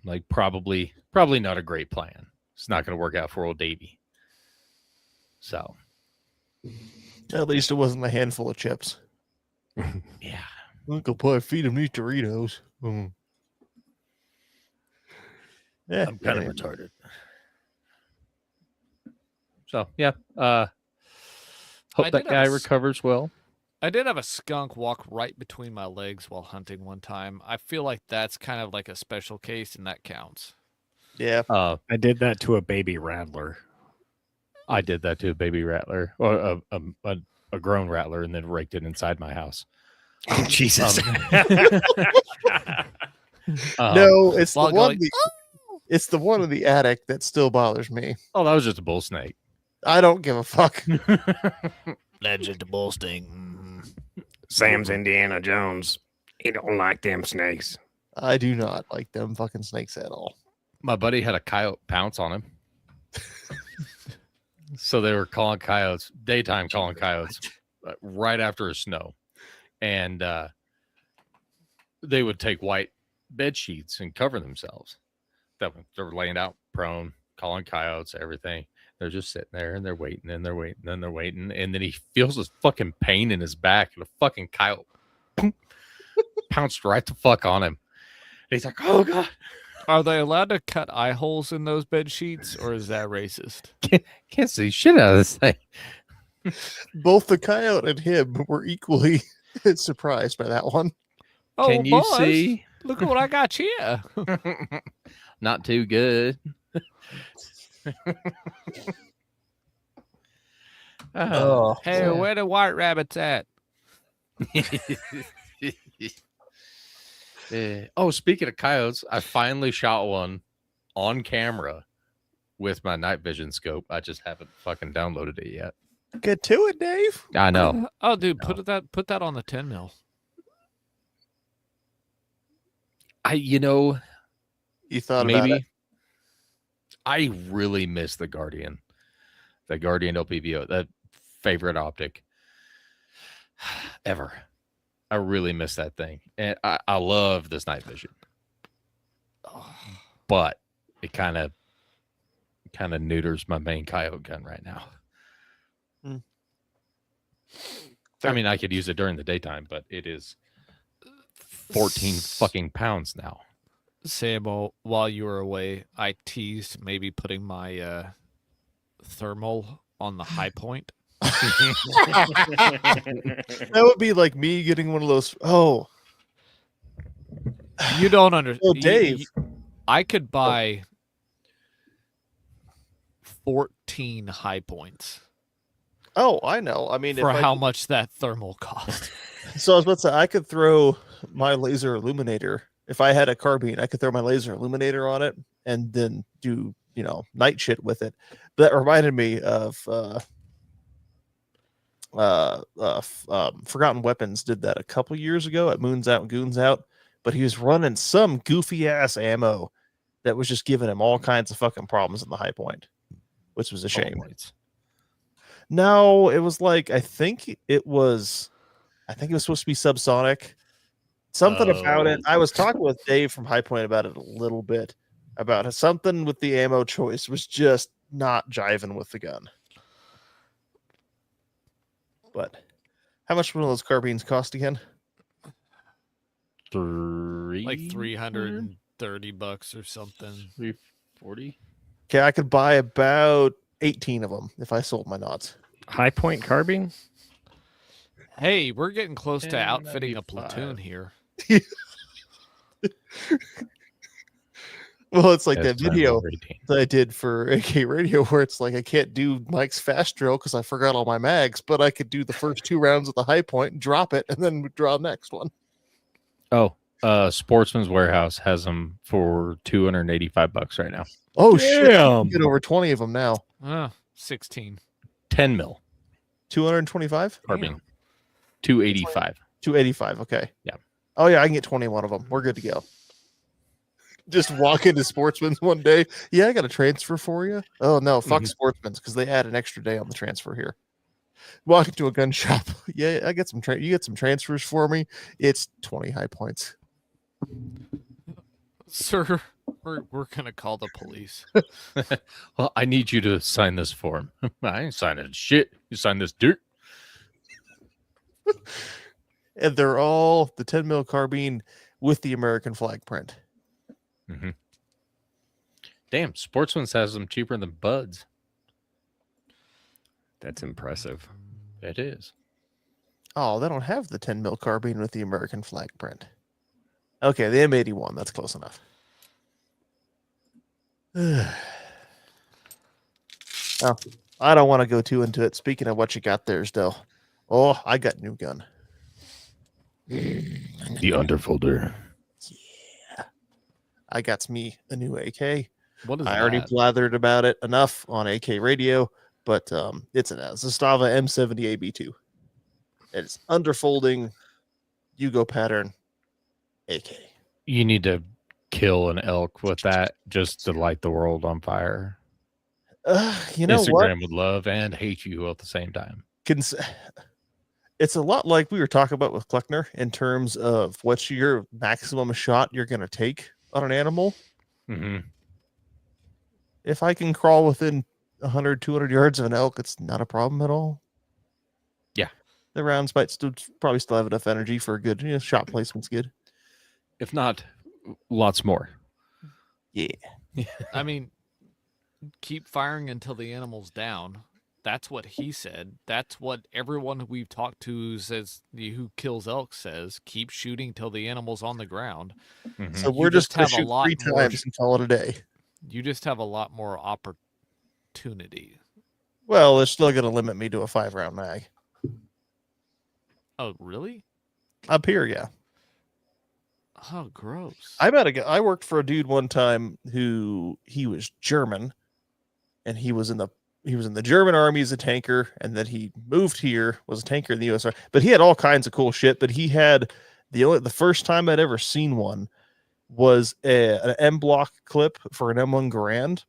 Like probably not a great plan. It's not going to work out for old Davy. So at least it wasn't a handful of chips. yeah. Uncle Pie, feed him these Doritos. Yeah, I'm kind of yeah. retarded. So yeah. I Hope did that have guy a s- recovers well. I did have a skunk walk right between my legs while hunting one time. I feel like that's kind of like a special case, and that counts. Yeah. I did that to a baby rattler. I did that to a baby rattler or a grown rattler, and then raked it inside my house. Oh, Jesus. No, it's While the one. going, It's the one in the attic that still bothers me. Oh, that was just a bull snake. I don't give a fuck. Legend of bull sting. Mhm. Sam's Indiana Jones. He don't like them snakes. I do not like them fucking snakes at all. My buddy had a coyote pounce on him. So they were calling coyotes, daytime calling coyotes, right after a snow. And they would take white bed sheets and cover themselves. They were laying out prone, calling coyotes, everything. They're just sitting there and they're waiting and they're waiting and they're waiting. And then he feels this fucking pain in his back and a fucking coyote pounced right the fuck on him. And he's like, oh God. Are they allowed to cut eye holes in those bed sheets, or is that racist? Can't see shit out of this thing. Both the coyote and him were equally surprised by that one. Oh, Can you boys, see? Look at what I got here. Not too good. Oh, Hey, where the white rabbits at? Oh, speaking of coyotes, I finally shot one on camera with my night vision scope. I just haven't fucking downloaded it yet. get to it, Dave. I know. Oh, dude, No. put that on the 10 mil. You thought about Maybe. it. I really miss the Guardian LPVO, that favorite optic ever. I really miss that thing, and I love this night vision, but it kind of neuters my main coyote gun right now. Hmm. I mean, I could use it during the daytime, but it is 14 fucking pounds now. Samo, while you were away, I teased maybe putting my thermal on the high point. That would be like me getting one of those. Oh, You don't understand. Oh, Dave. I could buy 14 high points oh, I know. I mean, for if I how could- much that thermal cost. So I was about to say I could throw my laser illuminator. If I had a carbine, I could throw my laser illuminator on it and then do night shit with it. But that reminded me of Forgotten Weapons did that a couple years ago at Moons Out and Goons Out, but he was running some goofy ass ammo that was just giving him all kinds of fucking problems in the high point, which was a shame. Points. No, it was like I think it was supposed to be subsonic. Something about it. Oh. I was talking with Dave from High Point about it a little bit, about something with the ammo choice was just not jiving with the gun. But how much one of those carbines cost again? Like $330 or something. 340. Okay, I could buy about 18 of them if I sold my knots. High point carbine? Hey, we're getting close to outfitting a 1095. platoon here. Well, it's like That's that video 18. that I did for AK Radio where it's like I can't do Mike's fast drill because I forgot all my mags, but I could do the first 2 rounds at the high point and drop it and then draw the next one. Oh, Sportsman's Warehouse has them for $285 right now. Oh shit! You Damn. can get over 20 of them now. 16. 10 mil 225, carbine. 285. 285. Okay. Yeah. Oh yeah, I can get 21 of them. We're good to go. Just walk into Sportsman's one day. Yeah, I got a transfer for you. Oh no, fuck Sportsman's because they add an extra day on the transfer here. Walk into a gun shop. Yeah, I get some. You get some transfers for me. It's 20 high points. Sir, we're gonna call the police. Well, I need you to sign this form. I ain't signing shit. You sign this dirt. And they're all the 10 mil carbine with the American flag print. Damn, Sportsman's has them cheaper than Buds. That's impressive. It is. Oh, they don't have the 10 mil carbine with the American flag print. Okay, the M81. That's close enough. Oh, I don't want to go too into it. Speaking of what you got there, still. Oh, I got new gun. The underfolder. I got me a new AK. What is I already that? blathered about it enough on AK radio, but it's a Zastava M70 AB2. It's underfolding Yugo pattern AK. You need to kill an elk with that just to light the world on fire. You know what? Instagram would love and hate you at the same time. It's a lot like we were talking about with Kleckner in terms of what's your maximum shot you're going to take on an animal. Mm-hmm. If I can crawl within 100, 200 yards of an elk, it's not a problem at all. Yeah. The rounds might probably still have enough energy for a good shot placement's good. If not, lots more. Yeah. I mean, keep firing until the animal's down. That's what he said. That's what everyone we've talked to says who kills elk says. Keep shooting till the animal's on the ground. Mhm. So You we're just just going to have a shoot lot 3 more times and call it a day. You just have a lot more opportunity. Well, they're still going to limit me to a 5-round mag. Oh, really? Up here, yeah. Oh, gross. I worked for a dude one time who he was German, and he was in the German army as a tanker, and then he moved here, was a tanker in the US. But he had all kinds of cool shit. But he had the first time I'd ever seen one was an M block clip for an M1 Garand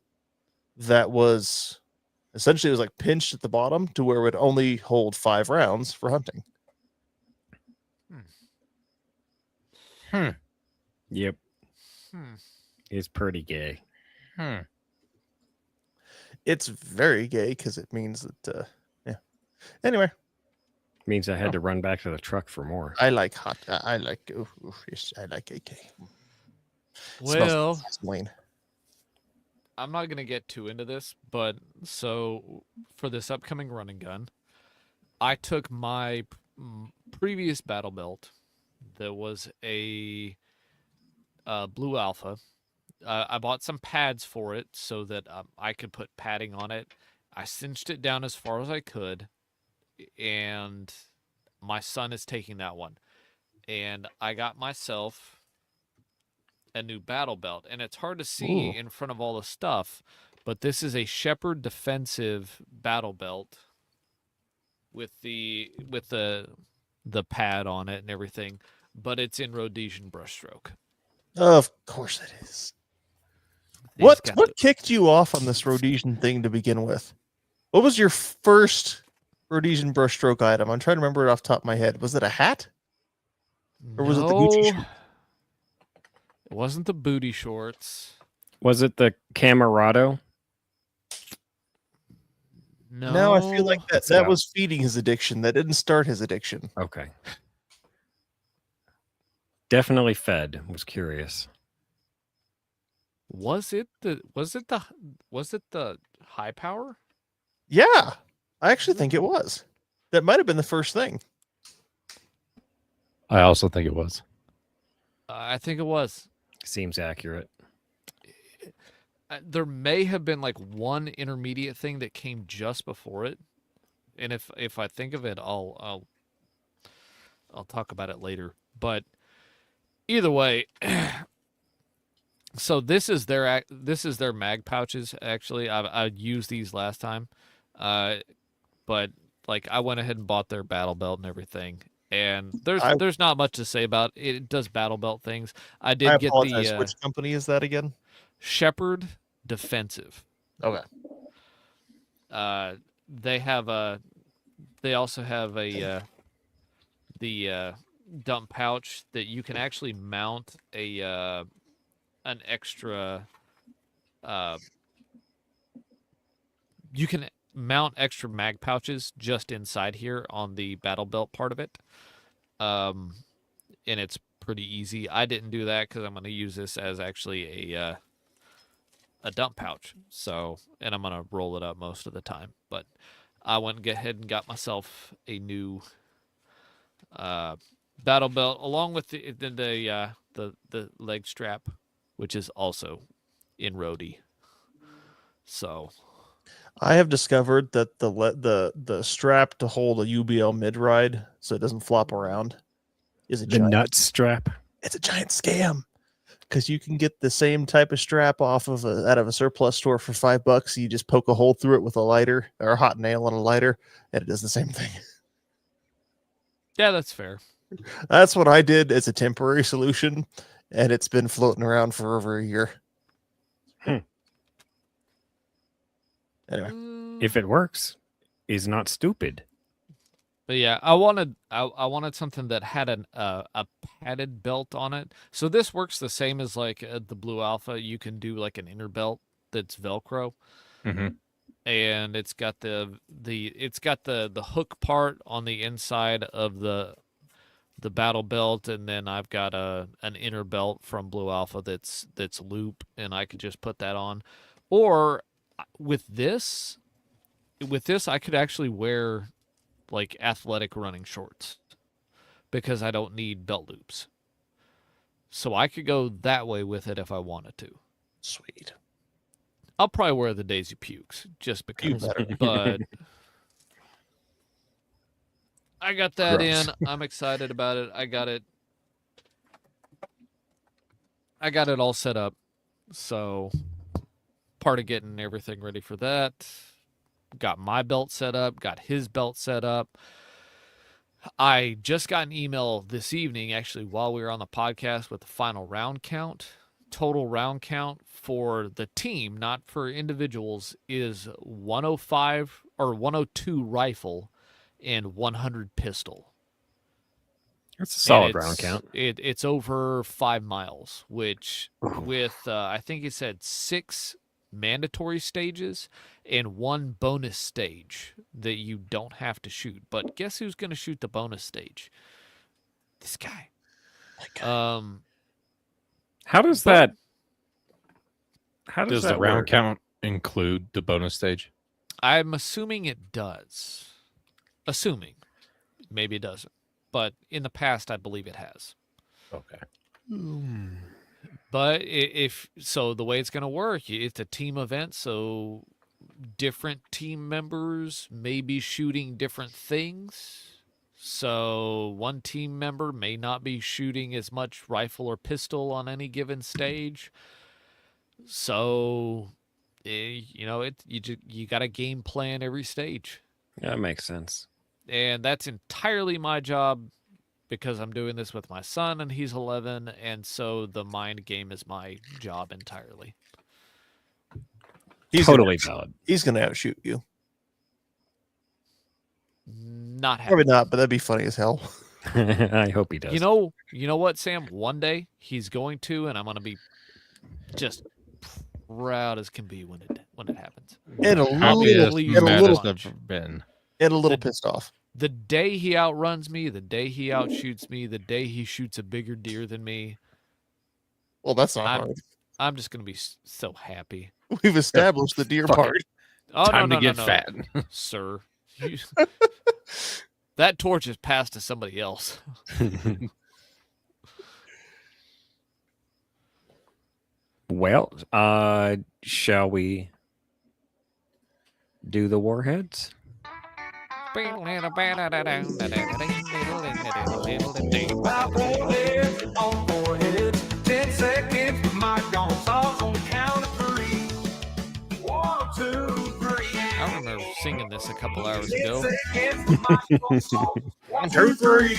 that was essentially, it was like pinched at the bottom to where it would only hold 5 rounds for hunting. Yep. Hmm. It's pretty gay. It's very gay because it means that yeah. Anyway, Means I had to run back to the truck for more. I like I like yes, I like AK. Well, Smells like gasoline. I'm not going to get too into this, but so for this upcoming running gun, I took my previous battle belt that was a Blue Alpha. I bought some pads for it so that I could put padding on it. I cinched it down as far as I could, and my son is taking that one. And I got myself a new battle belt, and it's hard to see in front of all the stuff, but this is a Shepherd defensive battle belt with the pad on it and everything, but it's in Rhodesian brushstroke. Of course it is. And What it's got kicked you off on this Rhodesian thing to begin with? What was your first Rhodesian brushstroke item? I'm trying to remember it off the top of my head. Was it a hat? Or was it the Gucci No, shirt? it wasn't the booty shorts. Was it the Camerado? No, I feel like that So- was feeding his addiction. That didn't start his addiction. Okay. Definitely fed. Was curious. was it the high power? Yeah, I actually think it was. That might have been the first thing. I also think it was. I think it was. Seems accurate. There may have been like one intermediate thing that came just before it, and if I think of it, I'll talk about it later. But either way, so this is their mag pouches. Actually, I used these last time, but like I went ahead and bought their battle belt and everything. And there's not much to say about it. It does battle belt things. I did get apologize. the Which company is that again? Shepherd defensive. Okay. They also have the dump pouch that you can actually mount an extra. You can mount extra mag pouches just inside here on the battle belt part of it, and it's pretty easy. I didn't do that because I'm going to use this as actually a dump pouch. So, and I'm gonna roll it up most of the time. But I went ahead and got myself a new battle belt along with the leg strap, which is also in Rhodey. So I have discovered that the strap to hold a UBL mid ride so it doesn't flop around is a The giant, nut strap. it's a giant scam. because you can get the same type of strap out of a surplus store for $5. You just poke a hole through it with a lighter or a hot nail on a lighter, and it does the same thing. Yeah, that's fair. That's what I did as a temporary solution, and it's been floating around for over a year. Anyway, If it works, is not stupid. But yeah, I wanted something that had a padded belt on it. So this works the same as like the Blue Alpha. You can do like an inner belt that's Velcro, Mhm. and it's got the hook part on the inside of the battle belt, and then I've got an inner belt from Blue Alpha that's loop, and I could just put that on. Or with this I could actually wear like athletic running shorts because I don't need belt loops. So I could go that way with it if I wanted to. sweet. I'll probably wear the Daisy Pukes just because. better. But I got that Gross. in. I'm excited about it. I got it all set up. So part of getting everything ready for that. Got my belt set up, got his belt set up. I just got an email this evening, actually, while we were on the podcast with the final round count. Total round count for the team, not for individuals, is 105 or 102 rifle and 100 pistol. That's a And solid round it's- count. It's over 5 miles, which with, I think he said 6 mandatory stages and 1 bonus stage that you don't have to shoot. But guess who's going to shoot the bonus stage? This guy. How does but- that? How does Does that the round work? count include the bonus stage? I'm assuming it does. Assuming. Maybe it doesn't. But in the past, I believe it has. Okay. But if so, the way it's going to work, it's a team event, so different team members may be shooting different things. So one team member may not be shooting as much rifle or pistol on any given stage. So, you got a game plan every stage, Yeah, that makes sense. and that's entirely my job. Because I'm doing this with my son and he's 11, and so the mind game is my job entirely. He's Totally gonna, valid. he's gonna outshoot you. Not Probably happening. not, but that'd be funny as hell. I hope he does. You know what, Sam? One day he's going to, and I'm gonna be just proud as can be when it happens. And a Happiest, Please and a don't little, punch. I've been. and a little The- pissed off. The day he outruns me, the day he outshoots me, the day he shoots a bigger deer than me, Well, that's not I'm- hard. I'm just gonna be so happy. We've established the deer Fuck it. part. Oh Time no, to no, get no, fat. sir. That torch is passed to somebody else. Well, shall we do the warheads? About 4 heads on 4 heads. 10 seconds, the mic on sauce on the count of 3. 1, 2, 3. I remember singing this a couple hours 10 ago. seconds, the mic on sauce. 1, 2, 3.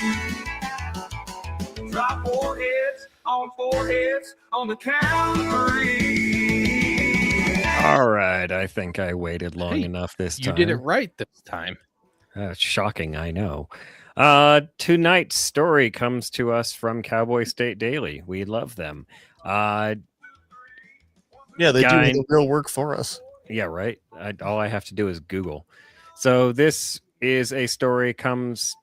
Drop 4 heads on 4 heads on the count of 3. All right, I think I waited long Hey, enough this You time. did it right this time. Shocking, I know. Tonight's story comes to us from Cowboy State Daily. We love them. Yeah, they Guy- do the real work for us. Yeah, right. All I have to do is Google. So this is a story comes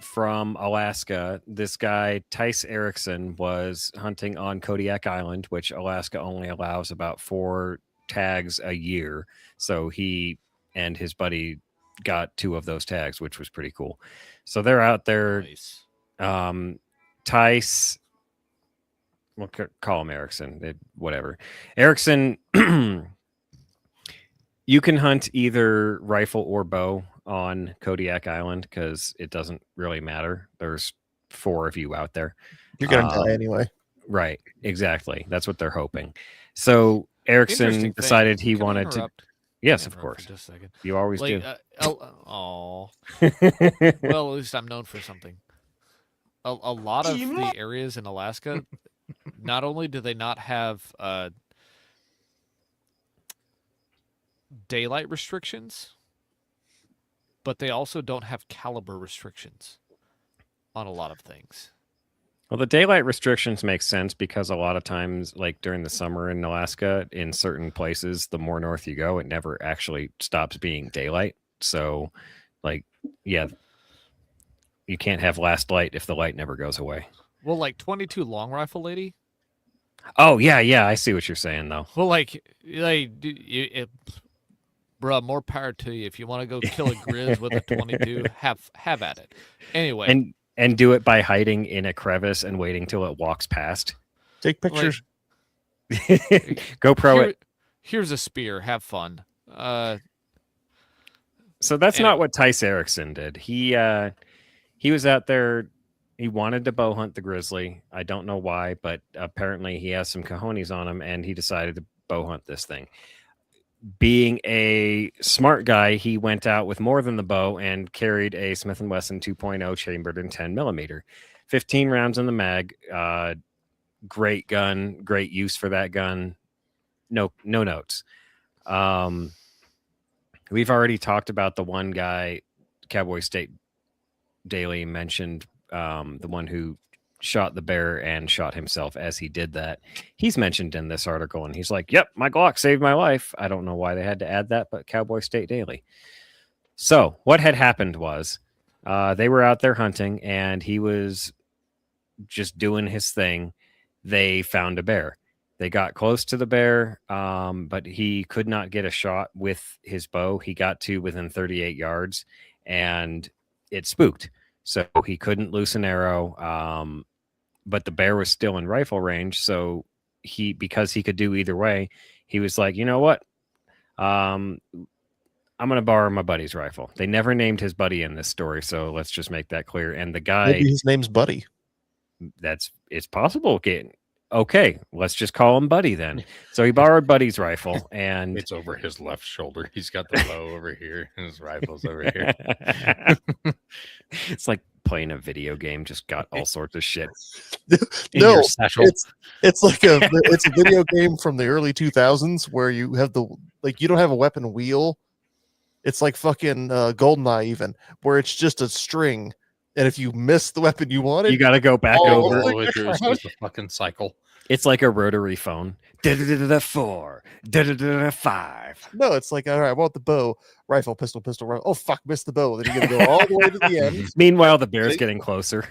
from Alaska. This guy, Tice Erickson, was hunting on Kodiak Island, which Alaska only allows about 4 tags a year. So he and his buddy got 2 of those tags, which was pretty cool. So they're out there. Nice. Tice, we'll call him Erickson, whatever. Erickson, you can hunt either rifle or bow on Kodiak Island because it doesn't really matter. There's 4 of you out there. You're gonna Um, die anyway. Right. Exactly. That's what they're hoping. So Interesting Erickson thing. decided he Can I wanted to. interrupt? Yes, Can I of interrupt course. for just a second. You always Like, do. well, at least I'm known for something. A lot of the areas in Alaska, not only do they not have daylight restrictions, but they also don't have caliber restrictions on a lot of things. Well, the daylight restrictions make sense because a lot of times, like during the summer in Alaska, in certain places, the more north you go, it never actually stops being daylight. So, like, yeah, you can't have last light if the light never goes away. Well, like 22 long rifle lady. Oh, yeah, I see what you're saying, though. Well, bruh, more power to you. If you want to go kill a grizz with a 22, have at it. Anyway, And do it by hiding in a crevice and waiting till it walks past. Take pictures. GoPro it. Here's a spear. Have fun. So that's Anyway. not what Tice Erickson did. He was out there. He wanted to bow hunt the grizzly. I don't know why, but apparently he has some cojones on him, and he decided to bow hunt this thing. Being a smart guy, he went out with more than the bow and carried a Smith & Wesson 2.0 chambered in 10 millimeter, 15 rounds in the mag. Great gun, great use for that gun. No notes. We've already talked about the one guy, Cowboy State Daily mentioned, the one who shot the bear and shot himself as he did that. He's mentioned in this article, and he's like, yep, my Glock saved my life. I don't know why they had to add that, but Cowboy State Daily. So what had happened was they were out there hunting, and he was just doing his thing. They found a bear. They got close to the bear, but he could not get a shot with his bow. He got to within 38 yards, and it spooked. So he couldn't loose an arrow, but the bear was still in rifle range. So because he could do either way, he was like, you know what? I'm going to borrow my buddy's rifle. They never named his buddy in this story, so let's just make that clear. And the guy, Maybe his name's Buddy. it's possible. Okay, let's just call him Buddy then. So he borrowed Buddy's rifle, and It's over his left shoulder. He's got the bow over here, and his rifle's over here. It's like playing a video game, just got all sorts of shit. In No, your satchel. it's like it's a video game from the early 2000s where you have you don't have a weapon wheel. It's like fucking GoldenEye even, where it's just a string, and if you miss the weapon you wanted, You got to go back Oh, over. All the way through is just a fucking cycle. It's like a rotary phone. 4, 5. no, it's like, all right, I want the bow, rifle, pistol, rifle. Oh fuck, missed the bow. Then you got to go all the way to the end. Meanwhile, the bear's getting closer.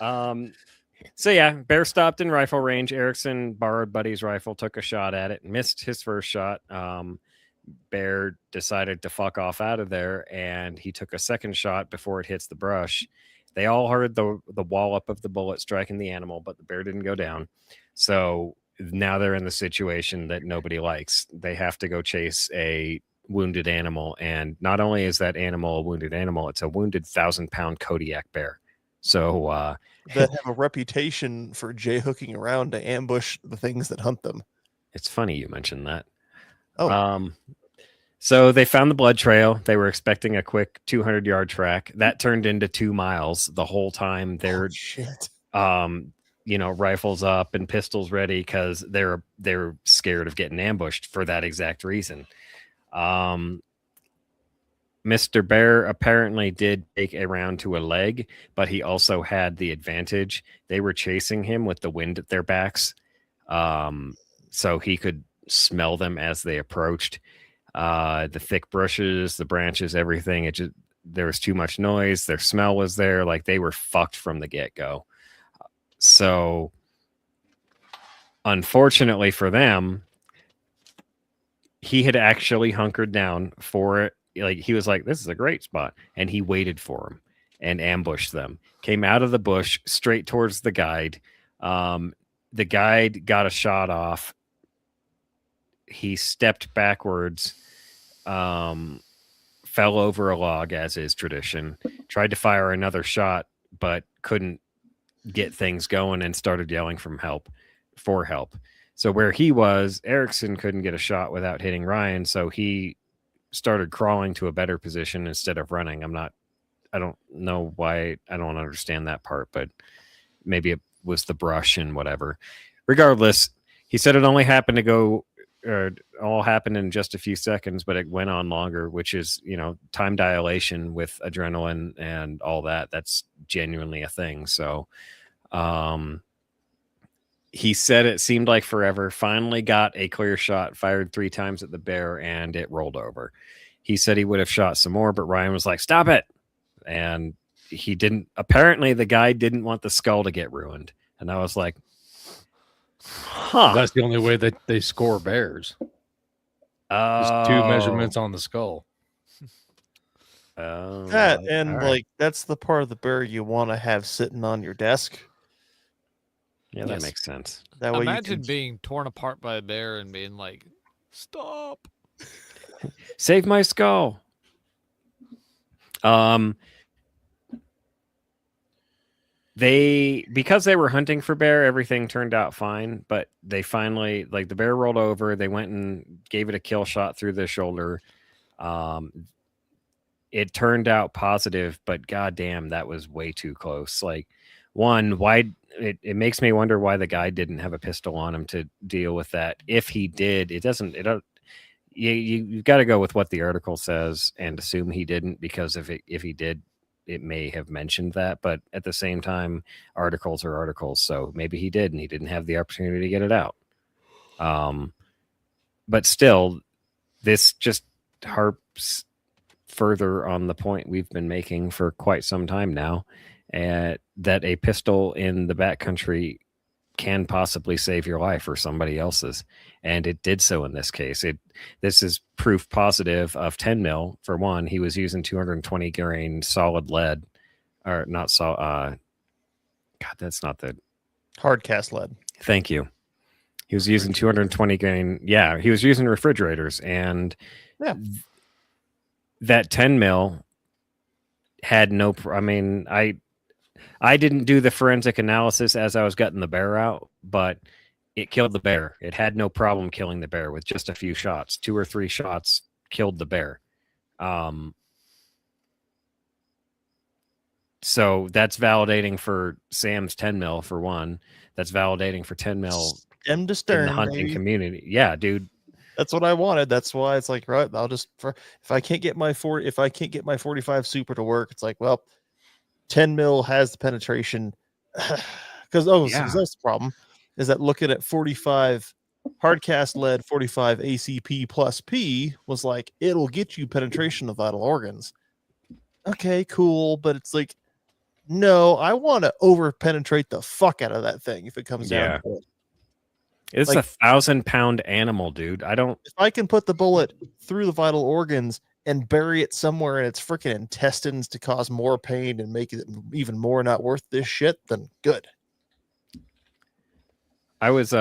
So yeah, bear stopped in rifle range. Erickson borrowed Buddy's rifle, took a shot at it, missed his first shot. Bear decided to fuck off out of there, and he took a second shot before it hits the brush. They all heard the wallop of the bullet striking the animal, but the bear didn't go down. So now they're in the situation that nobody likes. They have to go chase a wounded animal, and not only is that animal a wounded animal, it's a wounded 1,000-pound Kodiak bear. So That have a reputation for hooking around to ambush the things that hunt them. it's funny you mentioned that. Oh. So they found the blood trail. They were expecting a quick 200-yard track. That turned into 2 miles the whole time. They're Oh, shit. rifles up and pistols ready because they're scared of getting ambushed for that exact reason. Mr. Bear apparently did take a round to a leg, but he also had the advantage. They were chasing him with the wind at their backs, so he could smell them as they approached. The thick bushes, the branches, everything. There was too much noise. Their smell was there. Like they were fucked from the get-go. So unfortunately for them, he had actually hunkered down for it. Like he was like, this is a great spot. And he waited for him and ambushed them. Came out of the bush straight towards the guide. The guide got a shot off. He stepped backwards, fell over a log, as is tradition, tried to fire another shot, but couldn't get things going and started yelling for help. So where he was, Erickson couldn't get a shot without hitting Ryan, so he started crawling to a better position instead of running. I don't know why. I don't understand that part, but maybe it was the brush and whatever. Regardless, he said it only happened all happened in just a few seconds, but it went on longer, which is, time dilation with adrenaline and all that. That's genuinely a thing. So, he said it seemed like forever, finally got a clear shot, fired 3 times at the bear, and it rolled over. He said he would have shot some more, but Ryan was like, stop it. And he didn't. Apparently, the guy didn't want the skull to get ruined. And I was like, huh. That's the only way that they score bears. Just 2 measurements on the skull. That and all right. that's the part of the bear you want to have sitting on your desk. Yeah, that Yes. makes sense. That way Imagine you can, being torn apart by a bear and being like, stop. Save my skull. Because they were hunting for bear, everything turned out fine, but they finally, the bear rolled over, they went and gave it a kill shot through the shoulder. It turned out positive, but goddamn, that was way too close. Why it makes me wonder why the guy didn't have a pistol on him to deal with that. If he did, you've got to go with what the article says and assume he didn't, because if he did, it may have mentioned that. But at the same time, articles are articles, so maybe he did and he didn't have the opportunity to get it out. But still, this just harps further on the point we've been making for quite some time now, that a pistol in the backcountry can possibly save your life or somebody else's, and it did so in this case. This is proof positive of 10 mil. For one, he was using 220 grain solid lead, or not God, that's not the hard cast lead. Thank you. He was using 220 grain. Yeah, he was using refrigerators, and that 10 mil had no. I didn't do the forensic analysis as I was gutting the bear out, but it killed the bear. It had no problem killing the bear with just a few shots. 2 or 3 shots killed the bear. So that's validating for Sam's 10 mil for one. That's validating for 10 mil Stem to stern, in the hunting baby. community. Yeah, dude. That's what I wanted. That's why it's like, right, if I can't get my 45 super to work, it's like, well, 10 mil has the penetration. Because that's the problem, is that looking at 45 hardcast lead, 45 ACP plus P was like, it'll get you penetration of vital organs. Okay, cool. But it's like, no, I want to over penetrate the fuck out of that thing if it comes down to it. It's a 1,000-pound animal, dude. If I can put the bullet through the vital organs and bury it somewhere in its freaking intestines to cause more pain and make it even more not worth this shit, then good. I was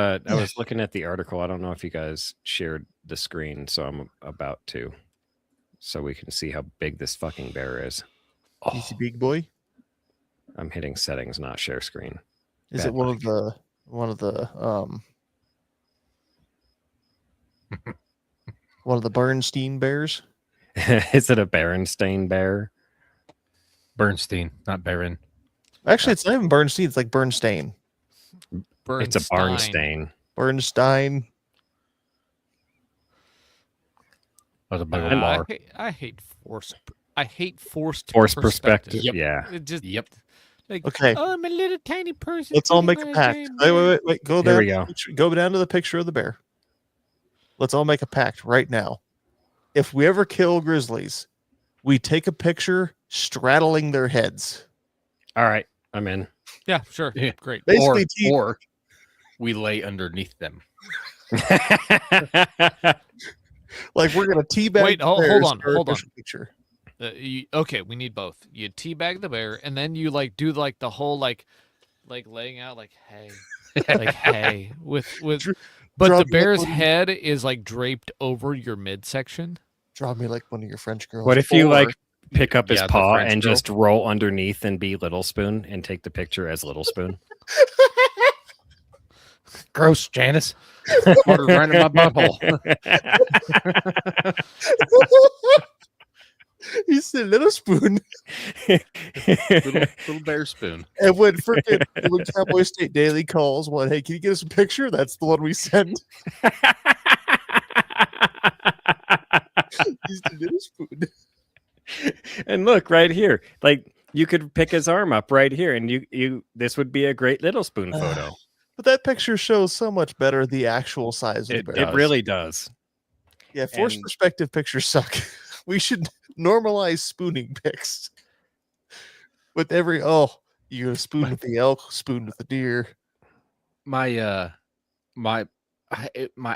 looking at the article. I don't know if you guys shared the screen, so I'm about to, so we can see how big this fucking bear is. Easy big boy. I'm hitting settings, not share screen. Is Bad it one of the one of the Bernstein bears? Is it a Berenstain bear? Bernstein, not Baron. Actually, it's not even Bernstein. It's like Bernstein. It's a Barnstein. Bernstein. That was a big old And bar. I hate forced. I hate forced Perspective. Yep. Yeah. It just like, Okay. oh, I'm a little tiny person. Let's all make sitting a on pact. giant bear." Wait. Go Here down. we to go. the picture- Go down to the picture of the bear. Let's all make a pact right now. If we ever kill grizzlies, we take a picture straddling their heads. All right. I'm in. Yeah, sure. Yeah. Great. Basically, Or we lay underneath them. like we're gonna teabag. Wait, the hold bears on, for a hold on. official Picture. Okay, we need both. You teabag the bear, and then you do the whole like laying out hey, hey, with. But Draw the me like bear's one of head is draped over your midsection. Draw me like one of your French girls. What if you Or pick up his Yeah, the paw French and girl. just roll underneath and be Little Spoon and take the picture as Little Spoon. Gross, Janice. Water right in my butthole. He said little spoon. little bear spoon. And when Cowboy State Daily calls one, hey, can you get us a picture? That's the one we send. He's the little spoon. And look right here, like you could pick his arm up right here, and you this would be a great Little Spoon photo. But that picture shows so much better the actual size of the It bear. really does. Yeah, forced and- perspective pictures suck. We should normalize spooning pics. With every you gonna spoon with the elk, spoon with the deer. My my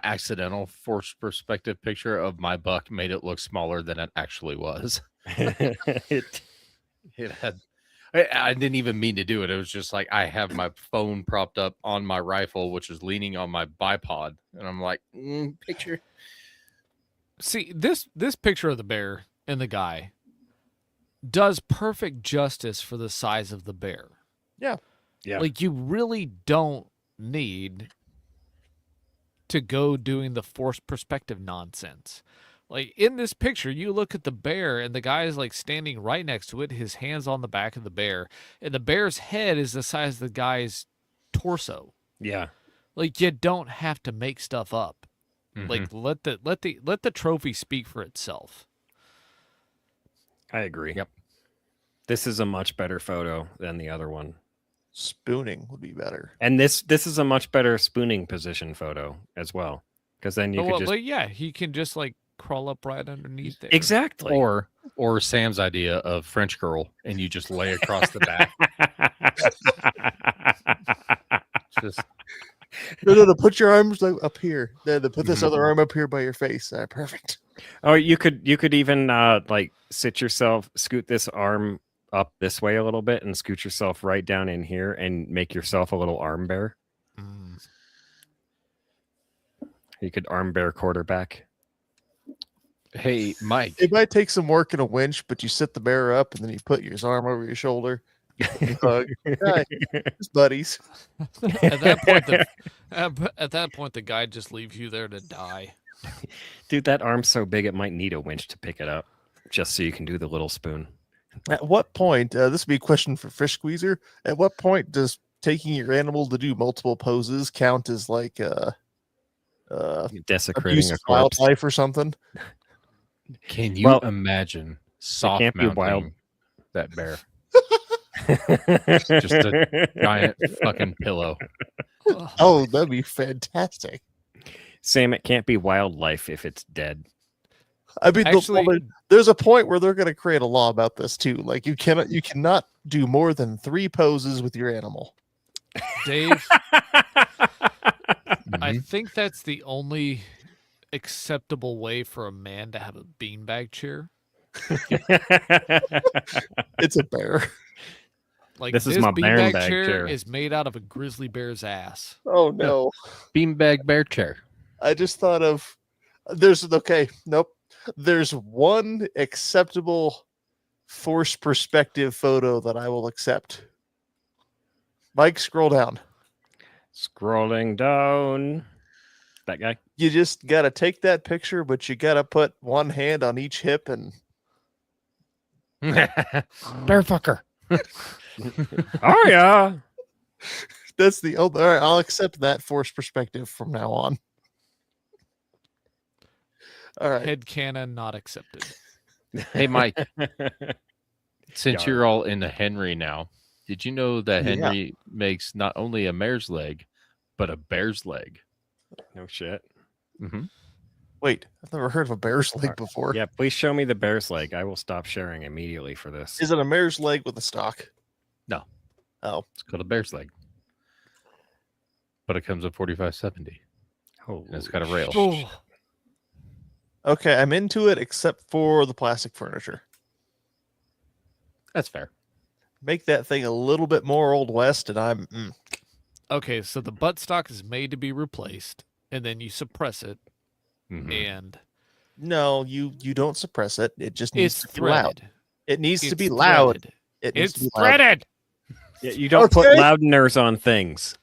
accidental forced perspective picture of my buck made it look smaller than it actually was. It- It had I didn't even mean to do it. It was just like I have my phone propped up on my rifle, which is leaning on my bipod, and I'm like, picture. See, this picture of the bear and the guy does perfect justice for the size of the bear. Yeah. Like you really don't need to go doing the forced perspective nonsense. Like in this picture, you look at the bear and the guy is like standing right next to it, his hands on the back of the bear, and the bear's head is the size of the guy's torso. yeah. Like you don't have to make stuff up. Mhm. Like let the trophy speak for itself. I agree. Yep. This is a much better photo than the other one. Spooning would be better. And this is a much better spooning position photo as well. Because then you Oh, could well, just like, yeah, he can just like crawl up right underneath there. exactly. or Sam's idea of French girl, and you just lay across the back. Just No, put your arms like, up here. Then put this other arm up here by your face. Perfect. Or you could even like scoot this arm up this way a little bit and scoot yourself right down in here and make yourself a little arm bear. Mm. You could arm bear quarterback. hey, Mike. It might take some work in a winch, but you sit the bear up and then you put his arm over your shoulder. You hug. Hi, just buddies. At that point, at that point, the guy just leaves you there to die. Dude, that arm's so big it might need a winch to pick it up, just so you can do the little spoon. At what point, this would be a question for Fish Squeezer. At what point does taking your animal to do multiple poses count as like Desecrating abuse a of corpse. wildlife or something? Can you Well, imagine soft can't be mounting wild. that bear? Just a giant fucking pillow. Oh, that'd be fantastic. Sam, it can't be wildlife if it's dead. I mean, Actually- there's a point where they're going to create a law about this too. Like you cannot do more than 3 poses with your animal. Dave, I Mhm. think that's the only acceptable way for a man to have a beanbag chair. It's a bear. Like This is my beanbag beanbag chair. is made out of a grizzly bear's ass. Oh no! Beanbag bear chair. I just thought of nope. There's one acceptable forced perspective photo that I will accept. Mike, scroll down. Scrolling down. That guy. You just gotta take that picture, but you gotta put one hand on each hip and Bear fucker. Oh yeah. that's the all right, I'll accept that forced perspective from now on. All right. Head canon not accepted. Hey, Mike. Since Yar. you're all into Henry now, did you know that Yeah. Henry makes not only a mare's leg, but a bear's leg? No shit. Mm-hmm. Wait, I've never heard of a bear's leg Alright. before. Yeah, please show me the bear's leg. I will stop sharing immediately for this. Is it a mare's leg with a stock? No. Oh, It's called a bear's leg. But it comes with 4570. Oh, And it's got a rail. Oh, okay. I'm into it, except for the plastic furniture. That's fair. Make that thing a little bit more Old West, and I'm. okay, so the buttstock is made to be replaced, and then you suppress it, Mhm. and No, you don't suppress it. It just needs it's to be loud. threaded. It needs to It's be loud. threaded. It needs It's to be loud. threaded. Yeah, you don't put Okay. loudners on things.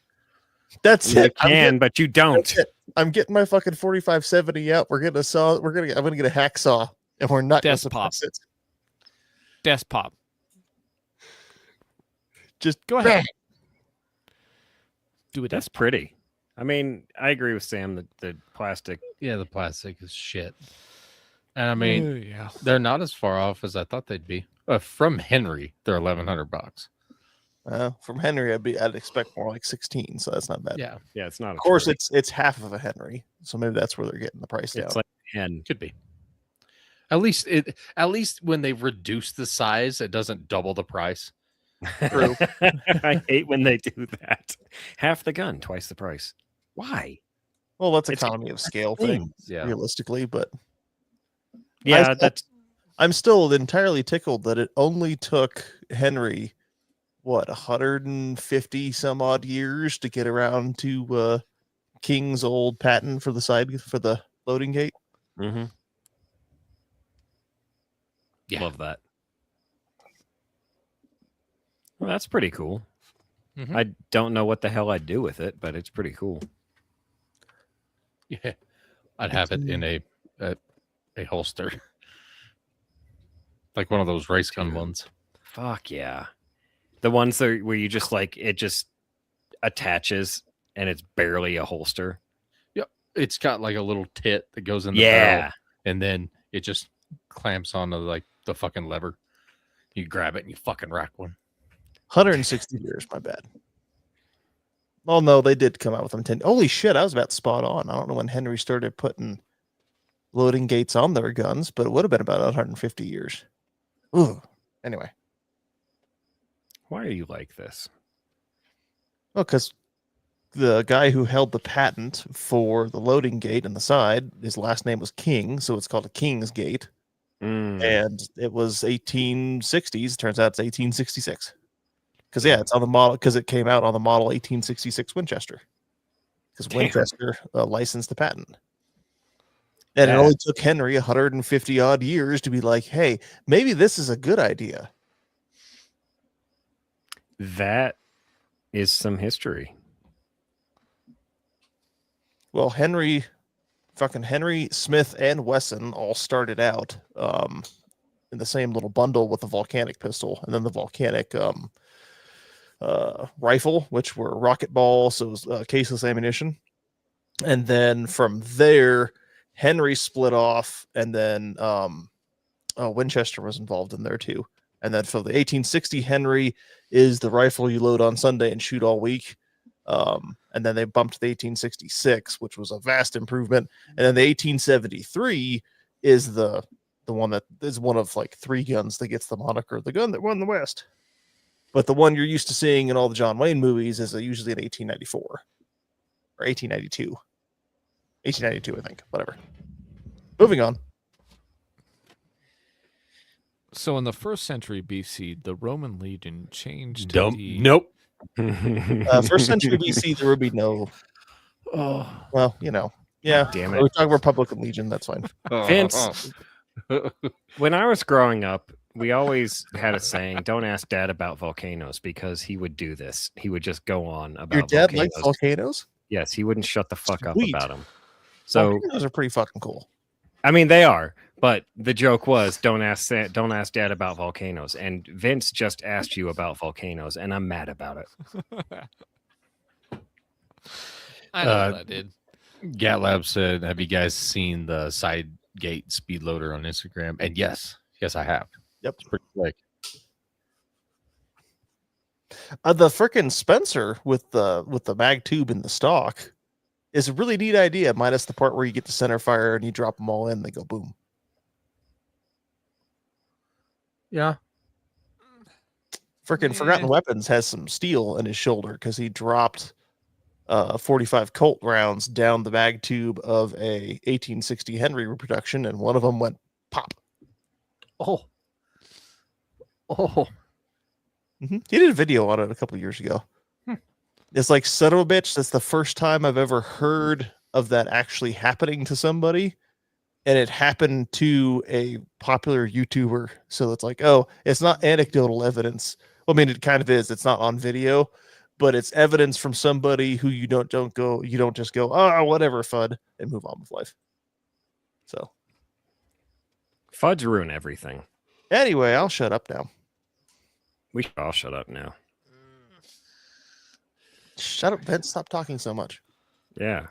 That's You it. can, but you don't. That's it. I'm getting my fucking 4570 out. We're gonna saw. I'm gonna get a hacksaw, and we're not gonna Desk pop. suppress it. Desk pop. Just Go ahead. Do it. That's pretty. I mean, I agree with Sam that the plastic. Yeah, the plastic is shit. And I mean, yeah. they're not as far off as I thought they'd be. From Henry, they're $1,100. From Henry, I'd expect more like 16, so that's not bad. Yeah, Yeah, it's not. Of course, it's half of a Henry, so maybe that's where they're getting the price down. It's like 10. could be. At least when they reduce the size, it doesn't double the price. True. I hate when they do that. Half the gun, twice the price. Why? Well, that's It's economy of scale thing, Yeah. realistically, but Yeah, I- that's I'm still entirely tickled that it only took Henry, 150 some odd years to get around to King's old patent for the loading gate. mhm. Yeah. Love that. Well, that's pretty cool. Mhm. I don't know what the hell I'd do with it, but it's pretty cool. Yeah, I'd have it in a holster, like one of those race gun Dude. ones. Fuck yeah. The ones that where you just like it just attaches and it's barely a holster. It's got like a little tit that goes in the Yeah. barrel, and then it just clamps onto like the fucking lever. You grab it and you fucking rack one. 160 years, my bad. Oh no, they did come out with them 10. Holy shit, I was about spot on. I don't know when Henry started putting loading gates on their guns, but it would have been about 150 years. Ooh. Anyway, Why are you like this? well, because the guy who held the patent for the loading gate on the side, his last name was King, so it's called a King's Gate, Mm. and it was 1860s. Turns out it's 1866. Because yeah, it's on the model because it came out on the model 1866 Winchester. Because Damn. Winchester licensed the patent. And it Yeah. only took Henry 150 odd years to be like, hey, maybe this is a good idea. That is some history. Well, Henry Smith and Wesson all started out in the same little bundle with the volcanic pistol and then the volcanic rifle, which were rocket balls, so it was caseless ammunition. And then from there, Henry split off, and then Winchester was involved in there too. And then for the 1860 Henry is the rifle you load on Sunday and shoot all week. And then they bumped to the 1866, which was a vast improvement. And then the 1873 is the one that is one of like three guns that gets the moniker the gun that won the West. But the one you're used to seeing in all the John Wayne movies is usually an 1894 or 1892. 1892, I think. Whatever. Moving on. So in the 1st century BC, the Roman legion changed the Nope. First century BC, there would be no. Oh, Well, yeah. Damn We're it. talking Republican Legion. That's fine. Vince. When I was growing up, we always had a saying, don't ask dad about volcanoes, because he would do this. He would just go on about Your dad volcanoes. likes volcanoes? Yes, he wouldn't shut the fuck Sweet. up about them. So Volcanoes are pretty fucking cool. I mean, they are, but the joke was don't ask dad about volcanoes. And Vince just asked you about volcanoes, and I'm mad about it. I know what I did. GatLab said, "Have you guys seen the side gate speed loader on Instagram?" And yes, I have. Yep. It's pretty slick. The frickin' Spencer with the mag tube in the stock is a really neat idea, minus the part where you get the center fire and you drop them all in, they go boom. Yeah. Frickin' Forgotten Weapons has some steel in his shoulder because he dropped 45 Colt rounds down the mag tube of a 1860 Henry reproduction, and one of them went pop. Oh. He did a video on it a couple years ago. It's like, son of a bitch, that's the first time I've ever heard of that actually happening to somebody. and it happened to a popular YouTuber. So it's like, oh, it's not anecdotal evidence. Well, I mean, it kind of is. It's not on video, but it's evidence from somebody who you don't just go, oh, whatever, FUD, and move on with life. So FUDs ruin everything. anyway, I'll shut up now. We should all shut up now. Shut up, Vince. Stop talking so much. Yeah.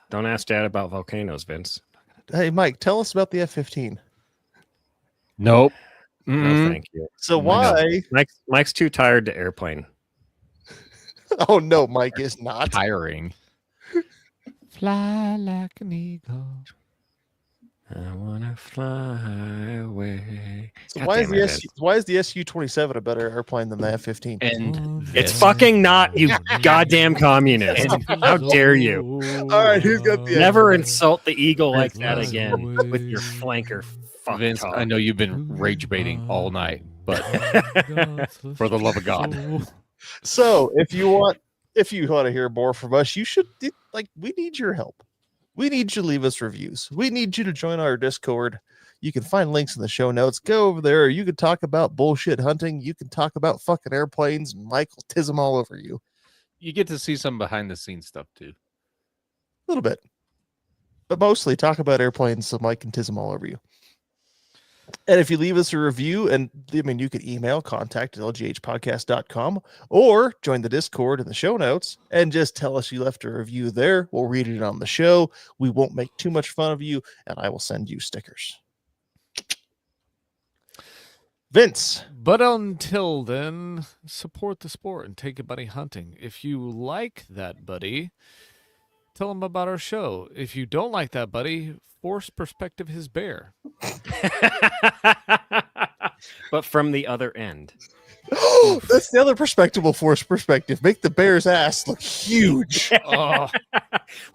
Don't ask Dad about volcanoes, Vince. Hey, Mike, tell us about the F-15. Nope. No, Mm-mm. thank you. So Oh my God. why? Mike's too tired to airplane. Oh no, Mike is not. Tiring. Fly like an eagle. I wanna fly away. So God why is damn the it, Vince. why is the Su-27 a better airplane than the F-15? And It's this. fucking not, you goddamn communist. How dare you? All right, who's got the Never insult the eagle like that again with your flanker fuck Vince, talk. I know you've been rage baiting all night, but for the love of God. So if you want to hear more from us, you should we need your help. We need you to leave us reviews. We need you to join our Discord. You can find links in the show notes. Go over there. You can talk about bullshit hunting. You can talk about fucking airplanes, and Mike will tiz them all over you. You get to see some behind the scenes stuff too. A little bit. But mostly talk about airplanes so Mike can tiz them all over you. And if you leave us a review, and I mean, you can email contact@lghpodcast.com or join the Discord in the show notes and just tell us you left a review there. We'll read it on the show. We won't make too much fun of you, and I will send you stickers. Vince. But until then, support the sport and take a buddy hunting. If you like that buddy, tell him about our show. If you don't like that buddy, force perspective his bear. But from the other end. That's the other perspective, force perspective. Make the bear's ass look huge. Oh,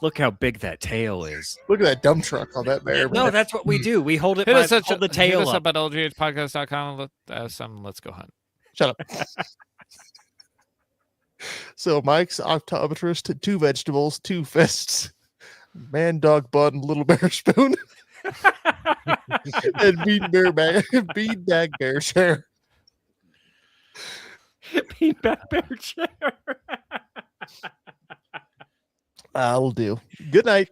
Look how big that tail is. Look at that dump truck on that bear. No, that's what we do. We hold it hit by us, hold the hit tail us up. up at lghpodcast.com. Let's go hunt. Shut up. So Mike's optometrist, 2 vegetables, 2 fists, man, dog, bun, little bear spoon, and bean bag bear chair. Beanbag bear chair. I'll do. Good night.